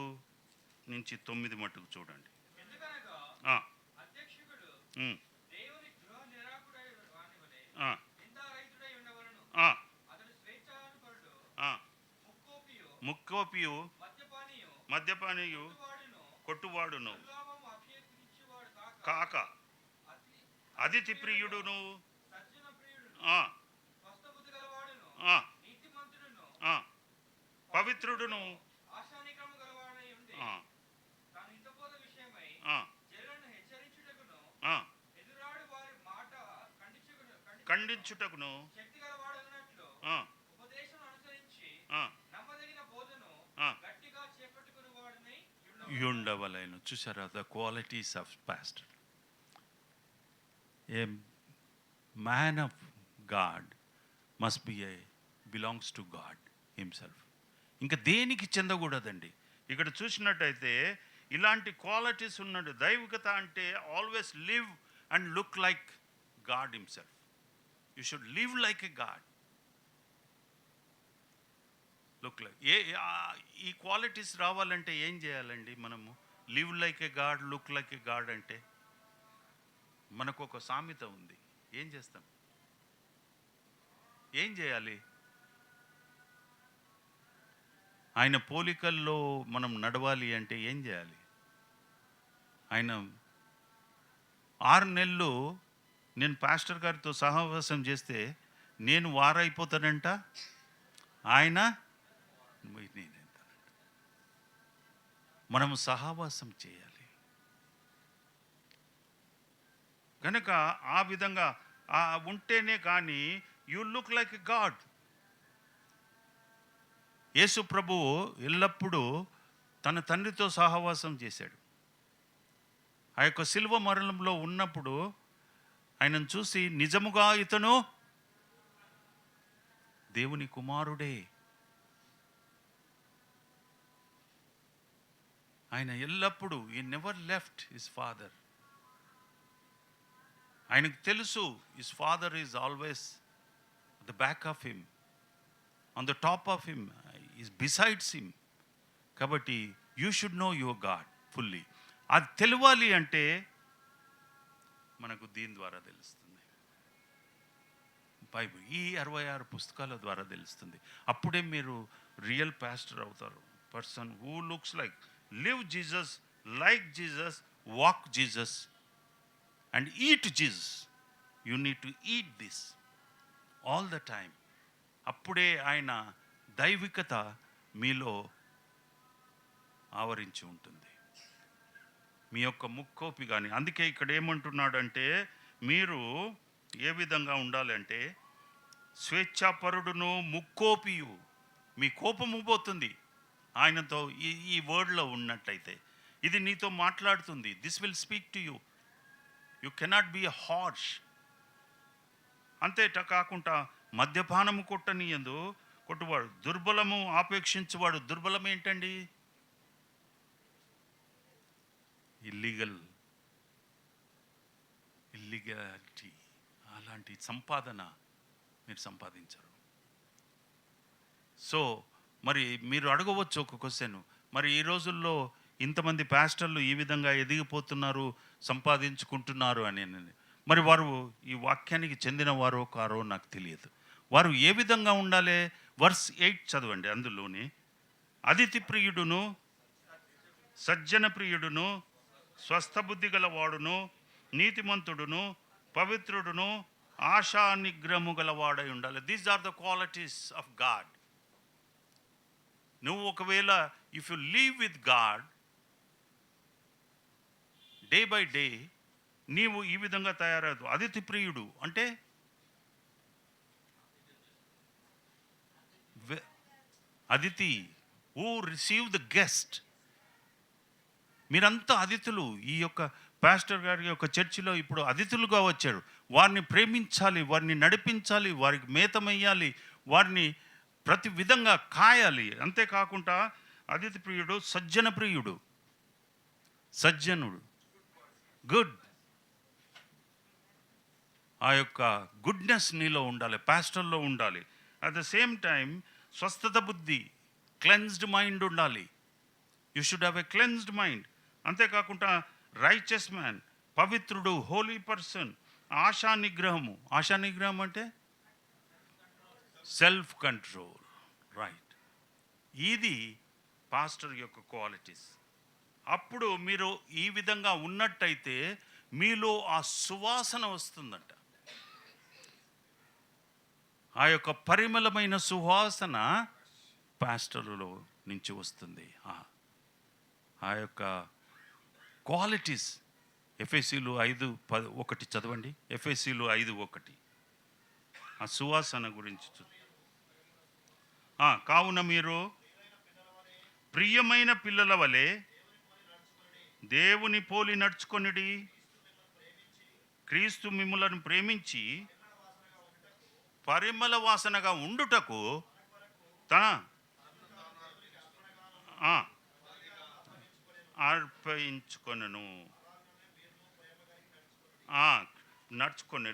నుంచి 9 మట్టుకు చూడండి. ముక్కోపియు, మద్యపానీయు, కొట్టువాడును కాక, అతిథి ప్రియుడును, పవిత్రుడును, ఖండించుటకును, ఉండవలెను. చూసారా, the qualities of pastor. A man of God must B belongs to God himself. ఇంకా దేనికి చెందకూడదండి. ఇక్కడ చూసినట్టయితే ఇలాంటి క్వాలిటీస్ ఉన్నాడు. దైవికత అంటే always live and look like God himself. You should live like a God, look like. ఈ క్వాలిటీస్ రావాలంటే ఏం చేయాలండి? మనము live like a God, look like a God అంటే మనకు ఒక సామెత ఉంది. ఏం చేస్తాం? ఏం చేయాలి? ఆయన పోలికల్లో మనం నడవాలి అంటే ఏం చేయాలి? ఆయన 6 నెలలు నేను పాస్టర్ గారితో సహవాసం చేస్తే నేను వారైపోతానంట, ఆయన మనము సహవాసం చేయాలి. కనుక ఆ విధంగా ఉంటేనే కానీ you look like a god. యేసు ప్రభువు ఎల్లప్పుడూ తన తండ్రితో సహవాసం చేశాడు. ఆ యొక్క శిలువ మరణంలో ఉన్నప్పుడు ఆయనను చూసి నిజముగా ఇతను దేవుని కుమారుడే. ఆయన ఎల్లప్పుడూ he never left his father. ఆయనకు తెలుసు his father is always the back of him, on the top of him, is besides him. కాబట్టి you should know your God fully. అది తెలియాలి అంటే మనకు దీని ద్వారా తెలుస్తుంది, బైబిల్ ఈ 66 పుస్తకాల ద్వారా తెలుస్తుంది. అప్పుడే మీరు రియల్ పాస్టర్ అవుతారు. Person who looks like, live Jesus, like Jesus, walk Jesus and eat Jesus. You need to eat this all the time. అప్పుడే ఆయన దైవికత మీలో ఆవరించి ఉంటుంది, మీ యొక్క ముక్కోపి కానీ. అందుకే ఇక్కడ ఏమంటున్నాడంటే మీరు ఏ విధంగా ఉండాలంటే స్వేచ్ఛాపరుడును ముక్కోపియు. మీ కోపము పోతుంది ఆయనతో ఈ వర్డ్లో ఉన్నట్టయితే. ఇది నీతో మాట్లాడుతుంది. This will speak to you. You cannot be harsh. అంతేట కాకుండా మద్యపానము కొట్టువాడు దుర్బలము ఆపేక్షించువాడు. దుర్బలం ఏంటండి? ఇల్లీగాలిటీ, అలాంటి సంపాదన మీరు సంపాదించరు. సో మరి మీరు అడగవచ్చు ఒక క్వశ్చన్, మరి ఈ రోజుల్లో ఇంతమంది పాస్టర్లు ఈ విధంగా ఎదిగిపోతున్నారు, సంపాదించుకుంటున్నారు అని. మరి వారు ఈ వాక్యానికి చెందిన వారో కారో నాకు తెలియదు. వారు ఏ విధంగా ఉండాలి? వర్స్ 8 చదవండి. అందులోని అతిథి ప్రియుడును, సజ్జన ప్రియుడును, స్వస్థబుద్ధి గలవాడును, నీతిమంతుడును, పవిత్రుడును, ఆశా నిగ్రహము గలవాడై ఉండాలి. These are the qualities of God. నువ్వు ఒకవేళ if you leave with God day by day, నీవు ఈ విధంగా తయారదు. అతిథి ప్రియుడు అంటే అతిథి, హూ రిసీవ్ ద గెస్ట్. మీరంతా అతిథులు. ఈ యొక్క పాస్టర్ గారి యొక్క చర్చిలో ఇప్పుడు అతిథులుగా వచ్చారు. వారిని ప్రేమించాలి, వారిని నడిపించాలి, వారికి మేతమయ్యాలి, వారిని ప్రతి విధంగా కాయాలి. అంతేకాకుండా అతిథి ప్రియుడు, సజ్జన ప్రియుడు, సజ్జనుడు, గుడ్. ఆ యొక్క గుడ్నెస్ నీలో ఉండాలి, పాస్టర్లో ఉండాలి. అట్ ద సేమ్ టైం స్వస్థత బుద్ధి, క్లెన్స్డ్ మైండ్ ఉండాలి. You should have a cleansed mind. అంతేకాకుండా రైచస్ మ్యాన్, పవిత్రుడు, హోలీ పర్సన్, ఆశా నిగ్రహము. ఆశా నిగ్రహం అంటే సెల్ఫ్ కంట్రోల్, రైట్. ఇది పాస్టర్ యొక్క క్వాలిటీస్. అప్పుడు మీరు ఈ విధంగా ఉన్నట్టయితే మీలో ఆ సువాసన వస్తుందంట. ఆ యొక్క పరిమళమైన సువాసన పాస్టర్లో నుంచి వస్తుంది. ఆ యొక్క క్వాలిటీస్. ఎఫెసీలు 5:1 చదవండి. ఎఫెసీలు 5:1 ఆ సువాసన గురించి. కావున మీరు ప్రియమైన పిల్లల వలె దేవుని పోలి నడుచుకొనిడి, క్రీస్తు మిమ్ములను ప్రేమించి పరిమళ వాసనగా ఉండుటకు తన అర్పించుకొనను. నడుచుకొని.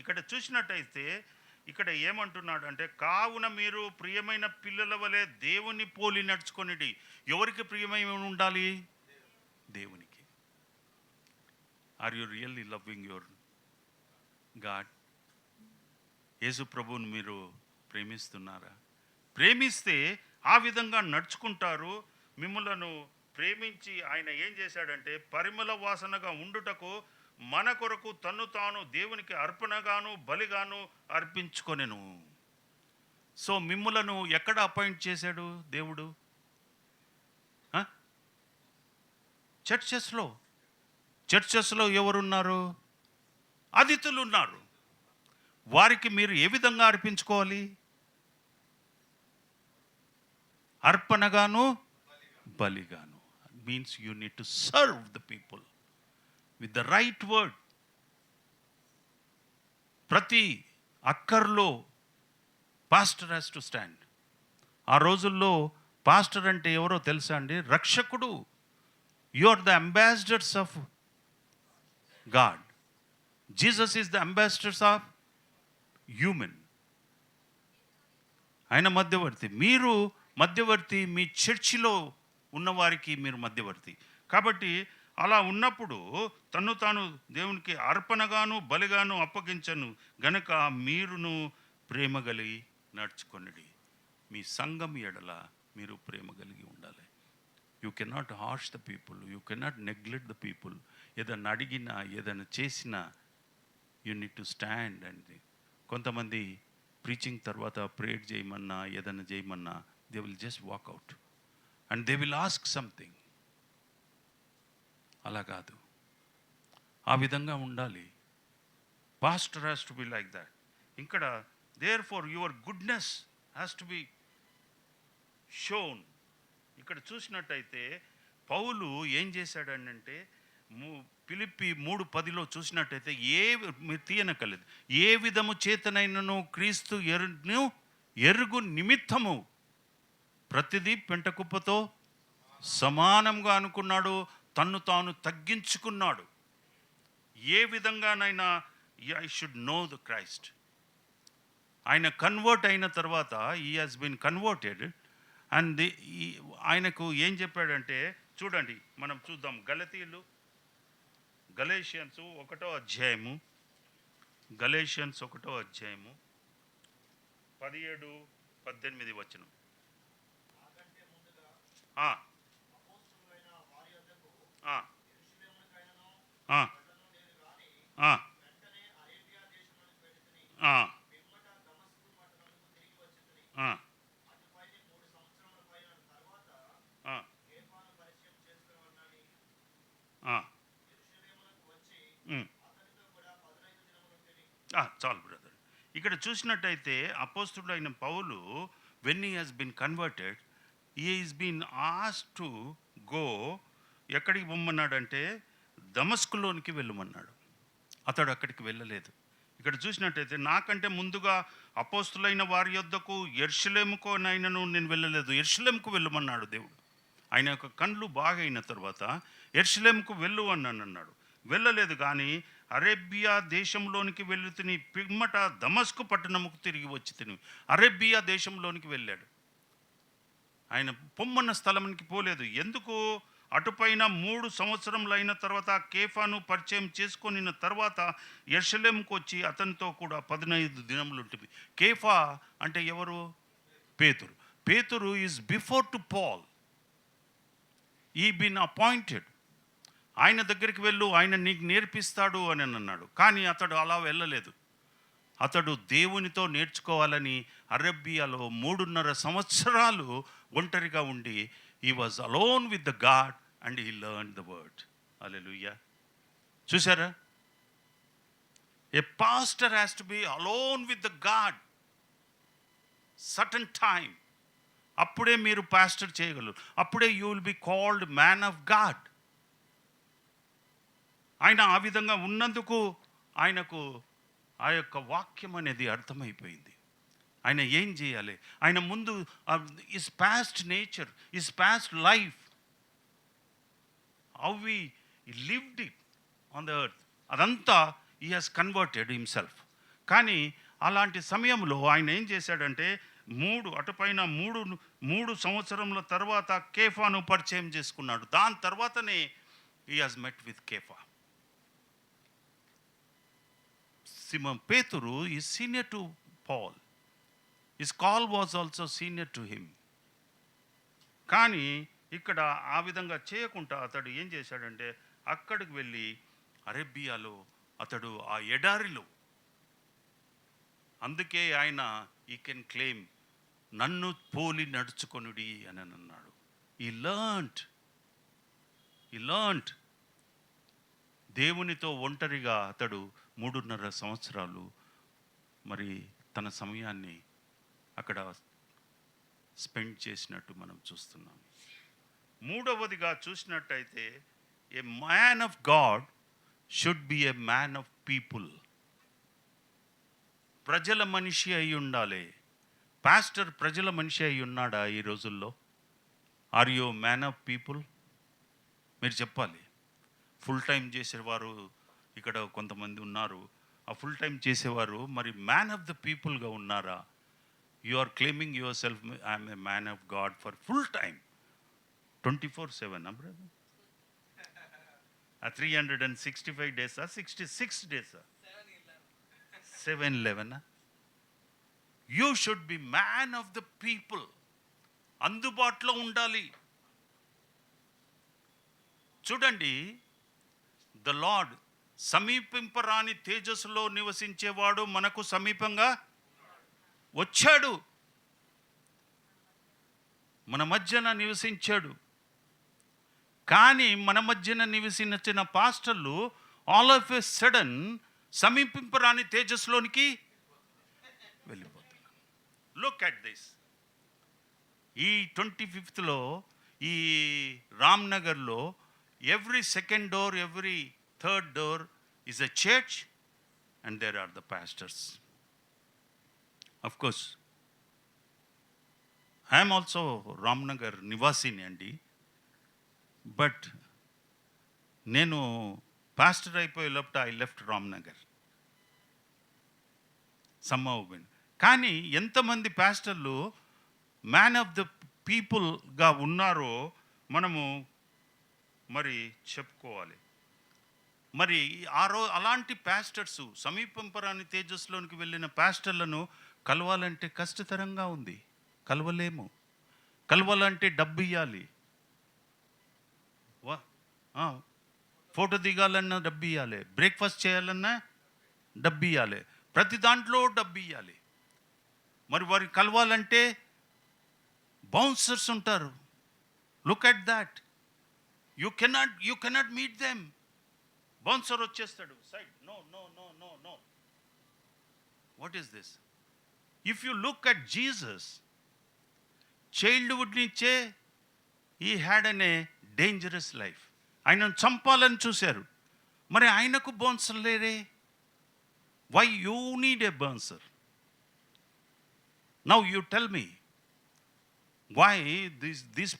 ఇక్కడ చూసినట్టయితే ఇక్కడ ఏమంటున్నాడు అంటే, కావున మీరు ప్రియమైన పిల్లల వలె దేవుని పోలి నడుచుకొనిడి. ఎవరికి ప్రియమైన ఉండాలి? దేవునికి. Are you really loving your God? యేసు ప్రభువుని మీరు ప్రేమిస్తున్నారా? ప్రేమిస్తే ఆ విధంగా నడుచుకుంటారు. మిమ్ములను ప్రేమించి ఆయన ఏం చేశాడంటే పరిమళ వాసనగా ఉండుటకు మన కొరకు తన్ను తాను దేవునికి అర్పణగాను బలిగాను అర్పించుకొనెను. సో మిమ్ములను ఎక్కడ అపాయింట్ చేశాడు దేవుడు? చర్చెస్లో ఎవరున్నారు? అతిథులు ఉన్నారు. వారికి మీరు ఏ విధంగా అర్పించుకోవాలి? అర్పణగాను బలిగాను. Means you need to serve the people with the right word. ప్రతి అక్కర్లో పాస్టర్ హ్యాస్ టు స్టాండ్. ఆ రోజుల్లో పాస్టర్ అంటే ఎవరో తెలుసా అండి? రక్షకుడు. You are the ambassadors of God. Jesus is the ambassadors of human. ఆయన మధ్యవర్తి, మీరు మధ్యవర్తి, మీ చర్చిలో ఉన్నవారికి మీరు మధ్యవర్తి. కాబట్టి అలా ఉన్నప్పుడు తన్ను తాను దేవునికి అర్పణగాను బలిగాను అప్పగించను గనక మీరును ప్రేమ కలిగి నడుచుకొనిడి. మీ సంఘం ఎడల మీరు ప్రేమ కలిగి ఉండాలి. You cannot harsh the people, you cannot neglect the people. ఏదైనా అడిగినా ఏదైనా చేసినా you need to stand. And కొంతమంది ప్రీచింగ్ తర్వాత ప్రేయర్ చేయమన్నా ఏదైనా చేయమన్నా they will just walk out and they will ask something. అలా కాదు, ఆ విధంగా ఉండాలి. Pastor has to be like that. ఇక్కడ therefore your goodness has to be shown. ఇక్కడ చూసినట్టయితే పౌలు ఏం చేశాడనంటే ఫిలిప్పి 3:10 చూసినట్టయితే మీరు తీయనక్కర్లేదు, ఏ విధము చేతనైనను క్రీస్తు ఎరుగు నిమిత్తము ప్రతిదీ పెంటకుప్పతో సమానంగా అనుకున్నాడు, తన్ను తాను తగ్గించుకున్నాడు. ఏ విధంగానైనా I should know the Christ. ఆయన కన్వర్ట్ అయిన తర్వాత ఈ హాజ్ బీన్ కన్వర్టెడ్. అండ్ ఆయనకు ఏం చెప్పాడంటే చూడండి, మనం చూద్దాం. గలేషియన్స్ 1వ అధ్యాయము, గలేషియన్స్ 1వ అధ్యాయము 17-18 వచనం. చాలు బ్రదర్. ఇక్కడ చూసినట్టయితే అపోస్తుడైన పౌలు when he has been converted, he is been asked to go. ఎక్కడికి పొమ్మన్నాడంటే దమస్కులోనికి వెళ్ళమన్నాడు. అతడు అక్కడికి వెళ్ళలేదు. ఇక్కడ చూసినట్టయితే నాకంటే ముందుగా అపోస్తులైన వారి యొద్దకు యెరూషలేముకోనైనను నేను వెళ్ళలేదు, యెరూషలేముకు వెళ్ళమన్నాడు దేవుడు. ఆయన యొక్క కండ్లు బాగా అయిన తర్వాత యెరూషలేముకు వెళ్ళు అన్నాడు. వెళ్ళలేదు, కానీ అరేబియా దేశంలోనికి వెళ్ళుతుని పిమ్మట దమస్కు పట్టణముకు తిరిగి వచ్చి తిని అరేబియా దేశంలోనికి వెళ్ళాడు. ఆయన పొమ్మన్న స్థలానికి పోలేదు. ఎందుకు? అటుపైన 3 సంవత్సరములు అయిన తర్వాత కేఫాను పరిచయం చేసుకొనిన తర్వాత యెరూషలేముకు వచ్చి అతనితో కూడా 15 దినములు ఉంటుంది. కేఫా అంటే ఎవరు? పేతురు. పేతురు ఈజ్ బిఫోర్ టు పాల్. ఈ బీన్ అపాయింటెడ్. ఆయన దగ్గరికి వెళ్ళు, ఆయన నీకు నేర్పిస్తాడు అని అన్నాడు. కానీ అతడు అలా వెళ్ళలేదు. అతడు దేవునితో నేర్చుకోవాలని అరేబియాలో 3.5 సంవత్సరాలు ఒంటరిగా ఉండి he was alone with the God and he learned the word. Hallelujah. చూసారా? A pastor has to be alone with the God certain time. అప్పుడే మీరు పాస్టర్ చేయగలరు. అప్పుడే you will be called man of God. ఆయన ఆ విధంగా ఉన్నందుకు ఆయనకు ఆ యొక్క వాక్యం అనేది అర్థమైపోయింది. ఆయన ఏం చేయాలి, ఆయన ముందు is past nature, is past life, how we lived it on the earth, అదంతా హీ హాజ్ కన్వర్టెడ్ హిమ్సెల్ఫ్. కానీ అలాంటి సమయంలో ఆయన ఏం చేశాడంటే అటుపైన 3 సంవత్సరముల తర్వాత కేఫాను పరిచయం చేసుకున్నాడు. దాని తర్వాతనే హీ హాజ్ మెట్ విత్ కేఫా. Simon Petru is senior to Paul. His call was also senior to him. కానీ ఇక్కడ ఆ విధంగా చేయకుండా అతడు ఏం చేశాడంటే అక్కడికి వెళ్ళి అరేబియాలో అతడు ఆ ఎడారిలో, అందుకే ఆయన ఈ కెన్ క్లెయిమ్ నన్ను పోలి నడుచుకొనుడి అని అన్నాడు. ఈ లర్న్డ్ దేవునితో ఒంటరిగా అతడు 3.5 సంవత్సరాలు మరి తన సమయాన్ని అక్కడ స్పెండ్ చేసినట్టు మనం చూస్తున్నాం. మూడవదిగా చూసినట్టయితే a man of God should be a man of people. ప్రజల మనిషి అయి ఉండాలి. పాస్టర్ ప్రజల మనిషి అయి ఉన్నాడా ఈ రోజుల్లో? Are you man of people? మీరు చెప్పాలి. ఫుల్ టైం చేసేవారు ఇక్కడ కొంతమంది ఉన్నారు ఆ ఫుల్ టైం చేసేవారు, మరి మ్యాన్ ఆఫ్ ద పీపుల్గా ఉన్నారా? You are claiming yourself I'm a man of God for full time 24/7 brother? 365 డేసా, 66 డేసా, 7/11? You should be man of the people. అందుబాటులో ఉండాలి. చూడండి, ద లార్డ్ సమీపింపరాని తేజస్సులో నివసించేవాడు మనకు సమీపంగా వచ్చాడు, మన మధ్యన నివసించాడు. కానీ మన మధ్యన నివసించిన పాస్టర్లు ఆల్ ఆఫ్ ఎ సడన్ సమీపింపరాని తేజస్సులోనికి వెళ్ళిపోతున్నారు. Look at this. ఈ 25th ఈ రామ్నగర్లో every second door, every third door is a church and there are the pastors. Of course, I am also Ramnagar Nivasini andi, but నేను pastor అయిపోయే లోపల I left Ramnagar somehow. కానీ ఎంతమంది పాస్టర్లు man of the పీపుల్గా ఉన్నారో మనము మరి చెప్పుకోవాలి. మరి అలాంటి పాస్టర్స్, సమీపంపరాని తేజస్సులోనికి వెళ్ళిన పాస్టర్లను కలవాలంటే కష్టతరంగా ఉంది. కలవలేము. కలవాలంటే డబ్బు ఇవ్వాలి. ఫోటో దిగాలన్నా డబ్బు ఇవ్వాలి, బ్రేక్ఫాస్ట్ చేయాలన్నా డబ్బు ఇవ్వాలి, ప్రతి దాంట్లో డబ్బు ఇవ్వాలి. మరి వారి కలవాలంటే బౌన్సర్స్ ఉంటారు. Look at that. You cannot meet them. Bouncer వచ్చేస్తాడు side. No no no no no. What is this? If you look at Jesus, childhood నుంచే he had an a dangerous life. ఆయనను చంపాలని చూశారు, మరి ఆయనకు బౌన్సర్ లేరే. Why you need a bouncer? Now you tell me why these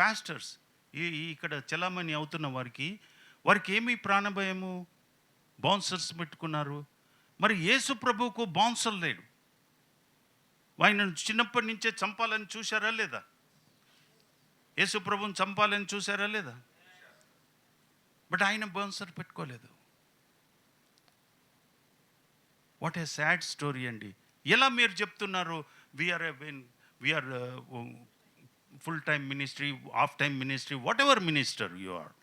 pastors ఇక్కడ చలామణి అవుతున్న వారికి ఏమి ప్రాణభయము? బౌన్సర్స్ పెట్టుకున్నారు. మరి యేసు ప్రభువుకు బౌన్సర్ లేడు. ఆయన చిన్నప్పటి నుంచే చంపాలని చూశారా లేదా? యేసు ప్రభువుని చంపాలని చూశారా లేదా? బట్ ఆయన బౌన్సర్ పెట్టుకోలేదు. వాట్ ఏ సాడ్ స్టోరీ అండి. ఎలా మీరు చెప్తున్నారు we are full time ministry, half time ministry, whatever minister you are.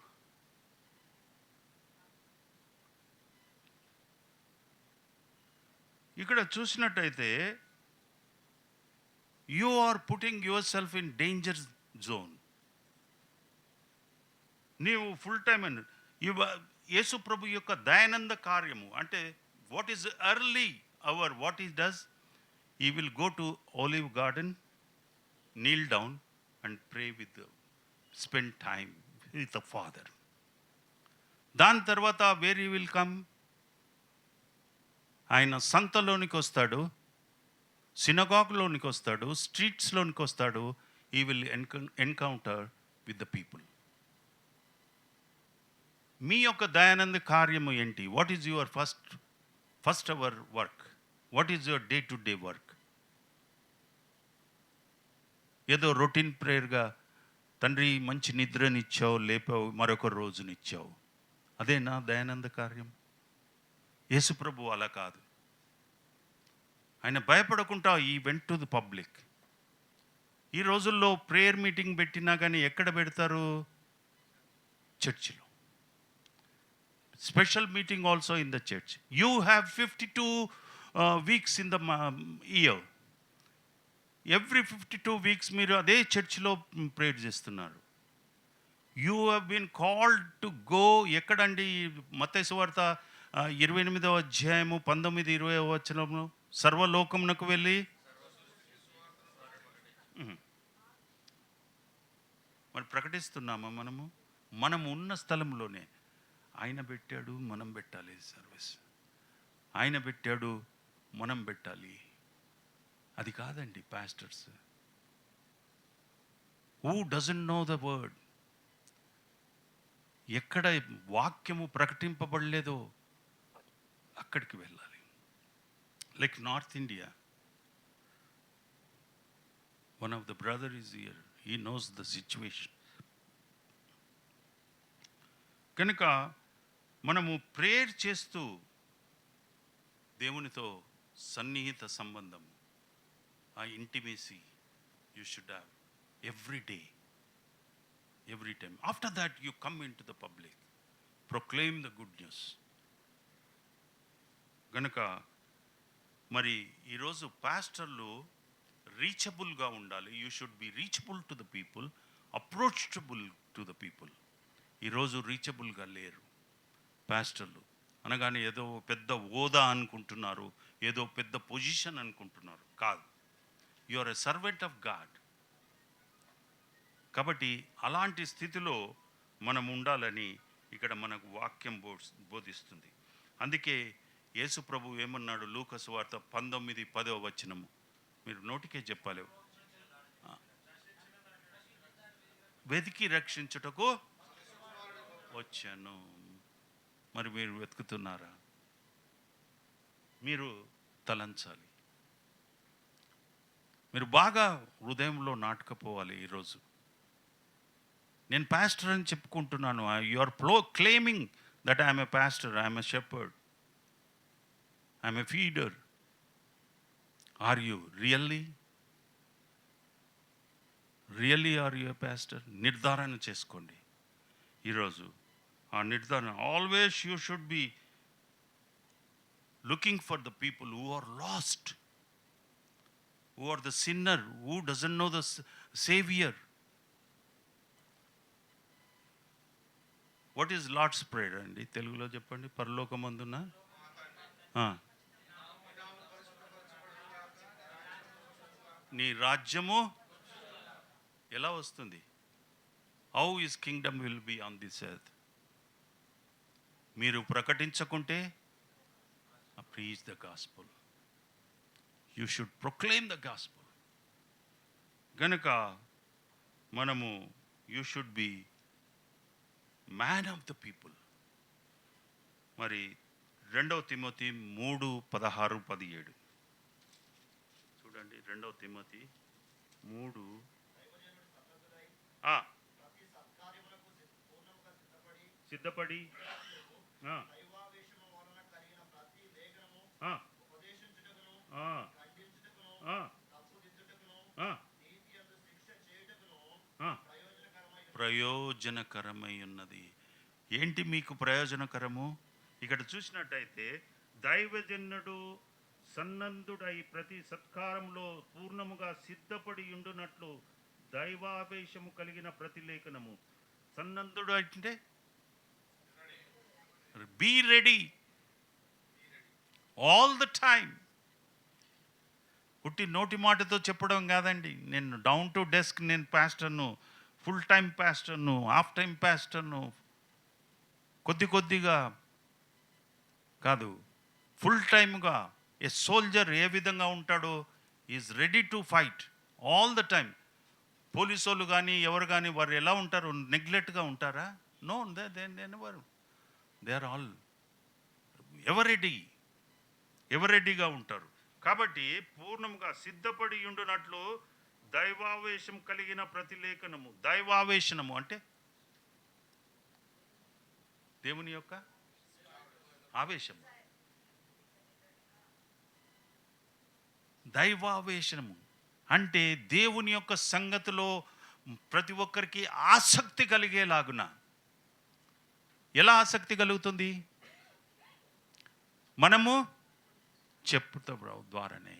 ఇక్కడ చూసినట్టయితే you are putting yourself in danger zone. నీవు ఫుల్ టైమ్ అండ్ యేసు ప్రభు యొక్క దయానంద కార్యము అంటే what is early hour, what is does? he will go to Olive Garden, kneel down and pray spend time with the Father. దాని తర్వాత where he will come? ఆయన సంతలోనికి వస్తాడు, సినగాగ్లోనికి వస్తాడు, స్ట్రీట్స్లోనికి వస్తాడు. he will encounter with the people. మీ యొక్క దయానంద కార్యము ఏంటి? What is your first hour work? What is your day to day work? ఏదో రొటీన్ ప్రేయర్గా తండ్రి మంచి నిద్రనిచ్చావు, లేపావు, మరొక రోజునిచ్చావు, అదేనా దయానంద కార్యం? యేసుప్రభు అలా కాదు. ఆయన భయపడకుండా ఈ వెంట్ టు ది పబ్లిక్. ఈ రోజుల్లో ప్రేయర్ మీటింగ్ పెట్టినా కానీ ఎక్కడ పెడతారు? చర్చిలో. Special meeting also in the church. You have 52 weeks in the year. Every 52 weeks మీరు అదే చర్చిలో ప్రేయర్ చేస్తున్నారు. You have been called to go. ఎక్కడండి? మత్తయి సువార్త 28వ అధ్యాయము 19-20వ వచనంలో సర్వలోకమునకు వెళ్ళి. మరి ప్రకటిస్తున్నామా మనము ఉన్న స్థలంలోనే. ఆయన పెట్టాడు, మనం పెట్టాలి సర్వీస్. ఆయన పెట్టాడు, మనం పెట్టాలి. అది కాదండి pastors. Who doesn't know the word? ఎక్కడ వాక్యము ప్రకటింపబడలేదో అక్కడికి వెళ్ళాలి. Like north India, one of the brother is here, he knows the situation. కనుక మనము ప్రేయర్ చేస్తూ దేవునితో సన్నిహిత సంబంధం, ఆ intimacy you should have every day, every time. After that you come into the public, proclaim the good news. గనుక మరి ఈరోజు పాస్టర్లు రీచబుల్గా ఉండాలి. You should B reachable to the people, approachable to the people. ఈరోజు రీచబుల్గా లేరు పాస్టర్లు. అనగానే ఏదో పెద్ద హోదా అనుకుంటున్నారు, ఏదో పెద్ద పొజిషన్ అనుకుంటున్నారు. కాదు, you are a servant of God. కాబట్టి అలాంటి స్థితిలో మనం ఉండాలని ఇక్కడ మనకు వాక్యం బోధిస్తుంది. అందుకే యేసు ప్రభు ఏమన్నాడు? లూకా సువార్త 19:10 మీరు నోటికే చెప్పాలి. వెతికి రక్షించుటకు వచ్చాను. మరి మీరు వెతుకుతున్నారా? మీరు తలంచాలి. మీరు బాగా హృదయంలో నాటుకపోవాలి. ఈరోజు నేను పాస్టర్ అని చెప్పుకుంటున్నాను. You are claiming that I'm a pastor, I'm a shepherd, I'm a feeder. Are you really are you a pastor? నిర్ధారణ చేసుకోండి ఈరోజు. ఆ నిర్ధారణ, always you should be looking for the people who are lost, who are the sinner, who doesn't know the saviour. What is Lord's prayer అండి? తెలుగులో చెప్పండి. పరలోకమందున్న నీ రాజ్యము ఎలా వస్తుంది? How is kingdom will be on this earth. మీరు ప్రకటించకుంటే, preach the gospel. You should proclaim the gospel. గనుక మనము you should be man of the people. మరి 2 తిమోతి 3:16-17 చూడండి. 2 తిమోతి 3 సిద్ధపడి ప్రయోజనకరమై ఉన్నది. ఏంటి మీకు ప్రయోజనకరము? ఇక్కడ చూసినట్టయితే, దైవజనుడు సన్నద్ధుడై ప్రతి సత్కారంలో పూర్ణముగా సిద్ధపడి ఉండునట్లు దైవావేశము కలిగిన ప్రతి లేఖనము. సన్నద్ధుడు అంటే be ready all the time. పుట్టి నోటి మాటతో చెప్పడం కాదండి. నేను డౌన్ టు డెస్క్, నేను పాస్టర్ను, ఫుల్ టైం పాస్టర్ను, హాఫ్ టైం పాస్టర్ను, కొద్దిగా కాదు, ఫుల్ టైమ్గా. ఏ సోల్జర్ ఏ విధంగా ఉంటాడో, is ready to fight all the time. Police వాళ్ళు కానీ ఎవరు కానీ వారు ఎలా ఉంటారు? నెగ్లెక్ట్గా ఉంటారా? నో, దే ఆర్ ఆల్ ఎవరెడీగా ఉంటారు. కాబట్టి పూర్ణంగా సిద్ధపడి ఉండునట్లు దైవావేశం కలిగిన ప్రతి లేఖనము. దైవావేశనము అంటే దేవుని యొక్క ఆవేశము, దైవావేశనము అంటే దేవుని యొక్క సంగతిలో ప్రతి ఒక్కరికి ఆసక్తి కలిగేలాగున. ఎలా ఆసక్తి కలుగుతుంది? మనము చెప్పుట ద్వారానే,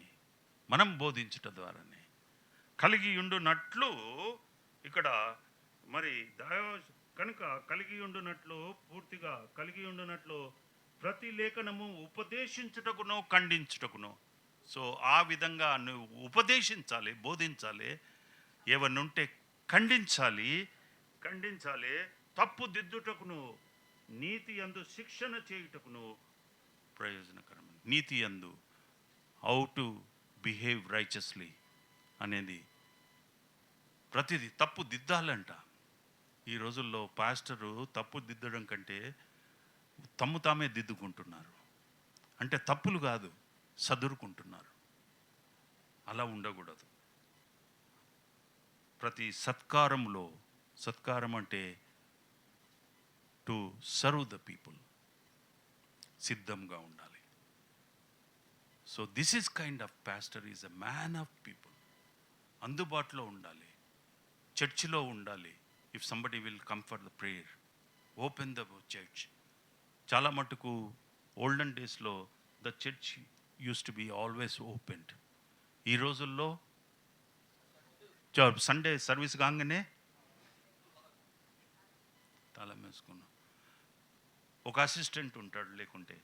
మనం బోధించుట ద్వారానే కలిగి ఉండునట్లు. ఇక్కడ మరి కనుక కలిగి ఉండునట్లు, పూర్తిగా కలిగి ఉండునట్లు ప్రతి లేఖనము ఉపదేశించుటకునో ఖండించుటకునో. సో ఆ విధంగా నువ్వు ఉపదేశించాలి, బోధించాలి, ఏవన్నుంటే ఖండించాలి, తప్పు దిద్దుటకును, నీతి యందు శిక్షణ చేయుటకును ప్రయోజనకరం. నీతి యందు హౌ టు బిహేవ్ రైచస్లీ అనేది ప్రతిదీ తప్పు దిద్దాలంట. ఈ రోజుల్లో పాస్టరు తప్పు దిద్దడం కంటే తామే దిద్దుకుంటున్నారు. అంటే తప్పులు కాదు, సదురుకుంటున్నారు. అలా ఉండకూడదు. ప్రతి సత్కారంలో, సత్కారం అంటే టు సర్వ్ ద పీపుల్, సిద్ధంగా ఉండాలి. So this is kind of pastor is a man of people. అందుబాటులో ఉండాలి, చర్చిలో ఉండాలి. If somebody will come for the prayer, open the church. చాలా మటుకు ఓల్డెన్ డేస్లో the church use to be always opened. ఈ రోజుల్లో సండే సర్వీస్ కాగానే తాళం వేసుకున్నాం. ఒక అసిస్టెంట్ ఉంటాడు, లేకుంటే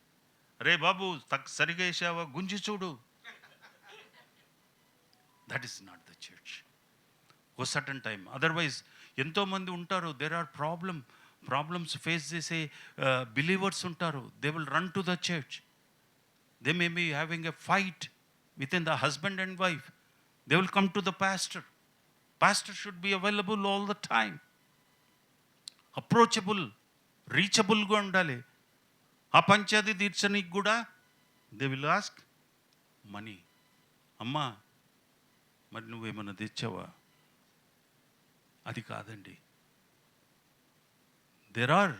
రే బాబు సరిగా వేసావా, గుంజి చూడు. That is not the church. A certain time. Otherwise ఎంతోమంది ఉంటారు, దేర్ ఆర్ ప్రాబ్లమ్స్ ఫేస్ చేసే బిలీవర్స్ ఉంటారు. They will run to the church. They may be having a fight with in the husband and wife. They will come to the pastor. Pastor should be available all the time, approachable, రీచబుల్గా ఉండాలి. ఆ పంచాయతీ తీర్చడానికి కూడా they will ask money. అమ్మా మరి నువ్వేమన్నా తెచ్చావా? అది కాదండి. There are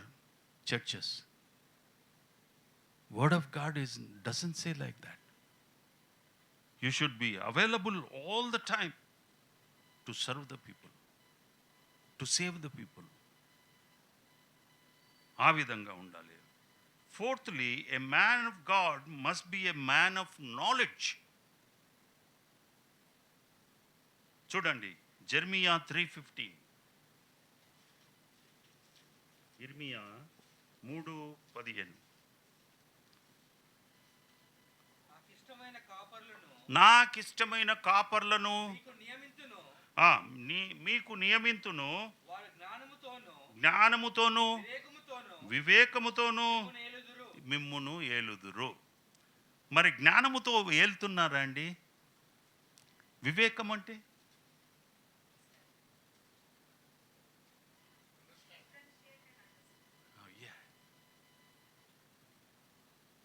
churches, word of God doesn't say like that. You should be available all the time to serve the people, to save the people. ఆ విధంగా ఉండాలి. Fourthly, a man of God must be a man of knowledge. చూడండి Jeremiah 3:15. Irmiya 3:15. నాకిష్టమైన కాపర్లను మీకు నియమింతును, జ్ఞానముతోను వివేకముతోను మిమ్మును ఏలుదురు. మరి జ్ఞానముతో ఏలుతున్నారా అండి? వివేకం అంటే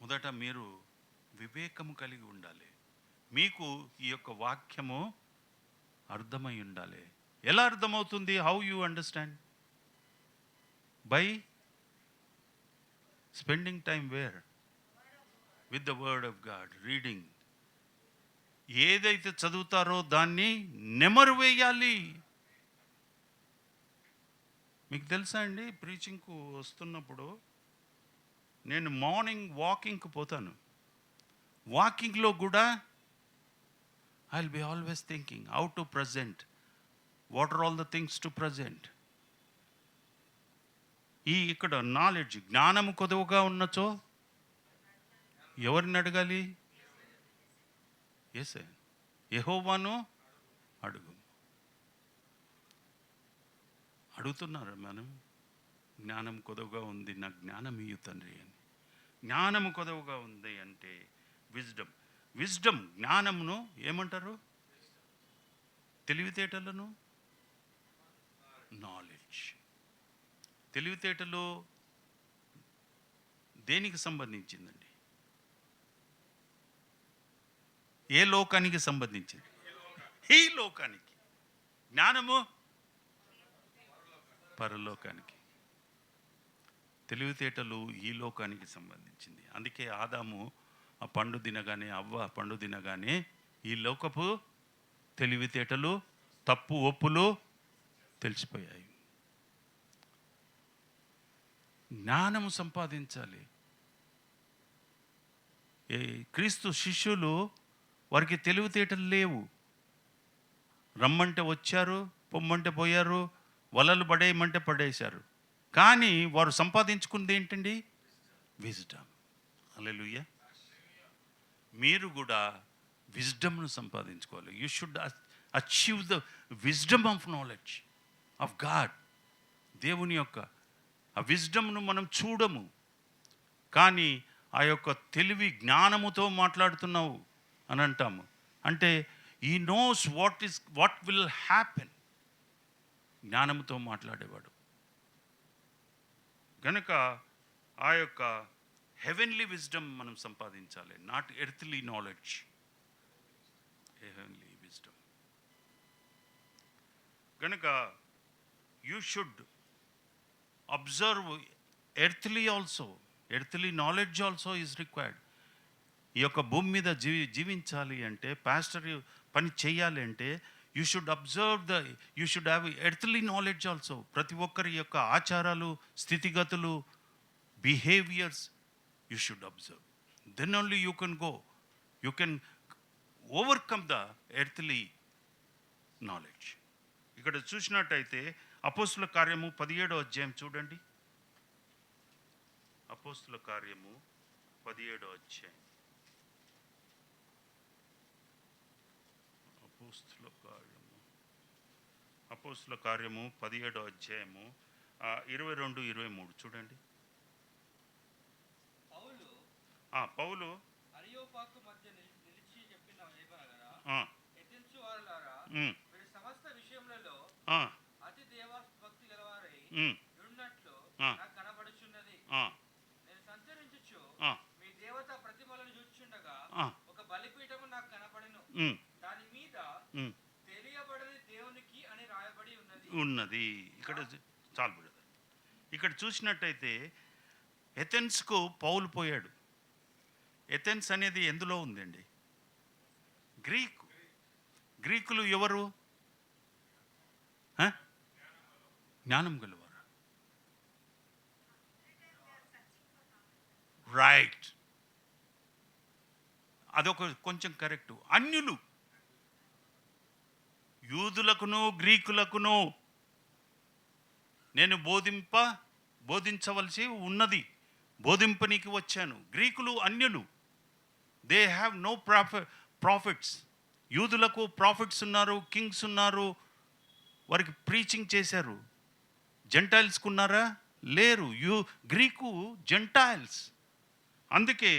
మొదట మీరు వివేకము కలిగి ఉండాలి. మీకు ఈ యొక్క వాక్యము అర్థమై ఉండాలి. ఎలా అర్థమవుతుంది? How you understand? By spending time where? With the word of God, reading. ఏదైతే చదువుతారో దాన్ని నెమరు వేయాలి. మీకు తెలుసా అండి, ప్రీచింగ్కు వస్తున్నప్పుడు నేను మార్నింగ్ వాకింగ్కి పోతాను. వాకింగ్లో కూడా I will be always thinking how to present, what are all the things to present. ఇక్కడ నాలెడ్జ్, జ్ఞానము కొదువుగా ఉన్నచో ఎవరిని అడగాలి? ఎస్, యెహోవాను అడుగు. అడుగుతున్నారు మనం, జ్ఞానం కొదవగా ఉంది, నాకు జ్ఞానం ఇయ్యు తండ్రి అని. జ్ఞానము కొదవగా ఉంది అంటే విజ్డమ్. జ్ఞానమును ఏమంటారు? తెలివితేటలను నాలెడ్జ్. తెలివితేటలు దేనికి సంబంధించిందండి? ఏ లోకానికి సంబంధించింది? ఈ లోకానికి. జ్ఞానము పరలోకానికి. తెలివితేటలు ఈ లోకానికి సంబంధించింది. అందుకే ఆదాము ఆ పండు తినగానే, అవ్వ పండు తినగానే ఈ లోకపు తెలివితేటలు, తప్పు ఒప్పులు తెలిసిపోయాయి. జ్ఞానము సంపాదించాలి. క్రీస్తు శిష్యులు, వారికి తెలివితేటలు లేవు. రమ్మంటే వచ్చారు, పొమ్మంటే పోయారు, వలలు పడేయమంటే పడేశారు. కానీ వారు సంపాదించుకుంది ఏంటండి? విజ్డమ్. హల్లెలూయా. మీరు కూడా విజ్డమ్ను సంపాదించుకోవాలి. You should achieve the wisdom of knowledge of God. దేవుని యొక్క ఆ విజ్డమ్ను మనం చూడము, కానీ ఆ యొక్క తెలివి, జ్ఞానముతో మాట్లాడుతున్నావు అని అంటాము. అంటే ఈ నోస్ వాట్ విల్ హ్యాపెన్. జ్ఞానముతో మాట్లాడేవాడు. కనుక ఆ యొక్క హెవెన్లీ విజ్డమ్ మనం సంపాదించాలి, not earthly knowledge, heavenly wisdom. కనుక you should observe earthly also, earthly knowledge also is required. ఈ యొక్క భూమి మీద జీవించాలి అంటే, పాస్టర్ పని చేయాలి అంటే you should observe you should have earthly knowledge also. ప్రతి ఒక్కరి యొక్క ఆచారాలు, స్థితిగతులు, behaviours you should observe. Then only you can go, you can overcome the earthly knowledge. ఇక్కడ చూసినట్టయితే అపోస్తుల కార్యము 17వ అధ్యాయం చూడండి. అపోస్తుల కార్యము 17వ అధ్యాయం. అపోస్తుల కార్యము 17వ అధ్యాయము 22-23 చూడండి. పౌలు అరియోపాగు మధ్య నిలిచి చెప్పిన ఏమనగా, ఎథెన్సు వారలారా, మీరు సమస్త విషయములలో అతి దేవభక్తి గలవారై ఉన్నట్లు నాకు కనబడుచున్నది. నేను సంచరించుచు మీ దేవత ప్రతిమలను చూచుచుండగా ఒక బలిపీఠము నాకు కనబడెను, దాని మీద తెలియబడని దేవునికి అని రాయబడి ఉన్నది. ఇక్కడ చాలు బ్రదర్. ఇక్కడ చూసినట్టయితే ఎథెన్స్కు పౌలు పోయాడు. ఎథెన్స్ అనేది ఎందులో ఉందండి? గ్రీకులు ఎవరు? జ్ఞానం గలవారు. రైట్, అదొక కొంచెం కరెక్ట్. అన్యులు, యూదులకును గ్రీకులకును నేను బోధించవలసి ఉన్నది, బోధింపనికి వచ్చాను. గ్రీకులు అన్యులు, దే హ్యావ్ నో ప్రాఫిట్స్. యూదులకు ప్రాఫిట్స్ ఉన్నారు, కింగ్స్ ఉన్నారు, వారికి ప్రీచింగ్ చేశారు. జెంటైల్స్కు ఉన్నారా? లేరు. Greek Gentiles. అందుకే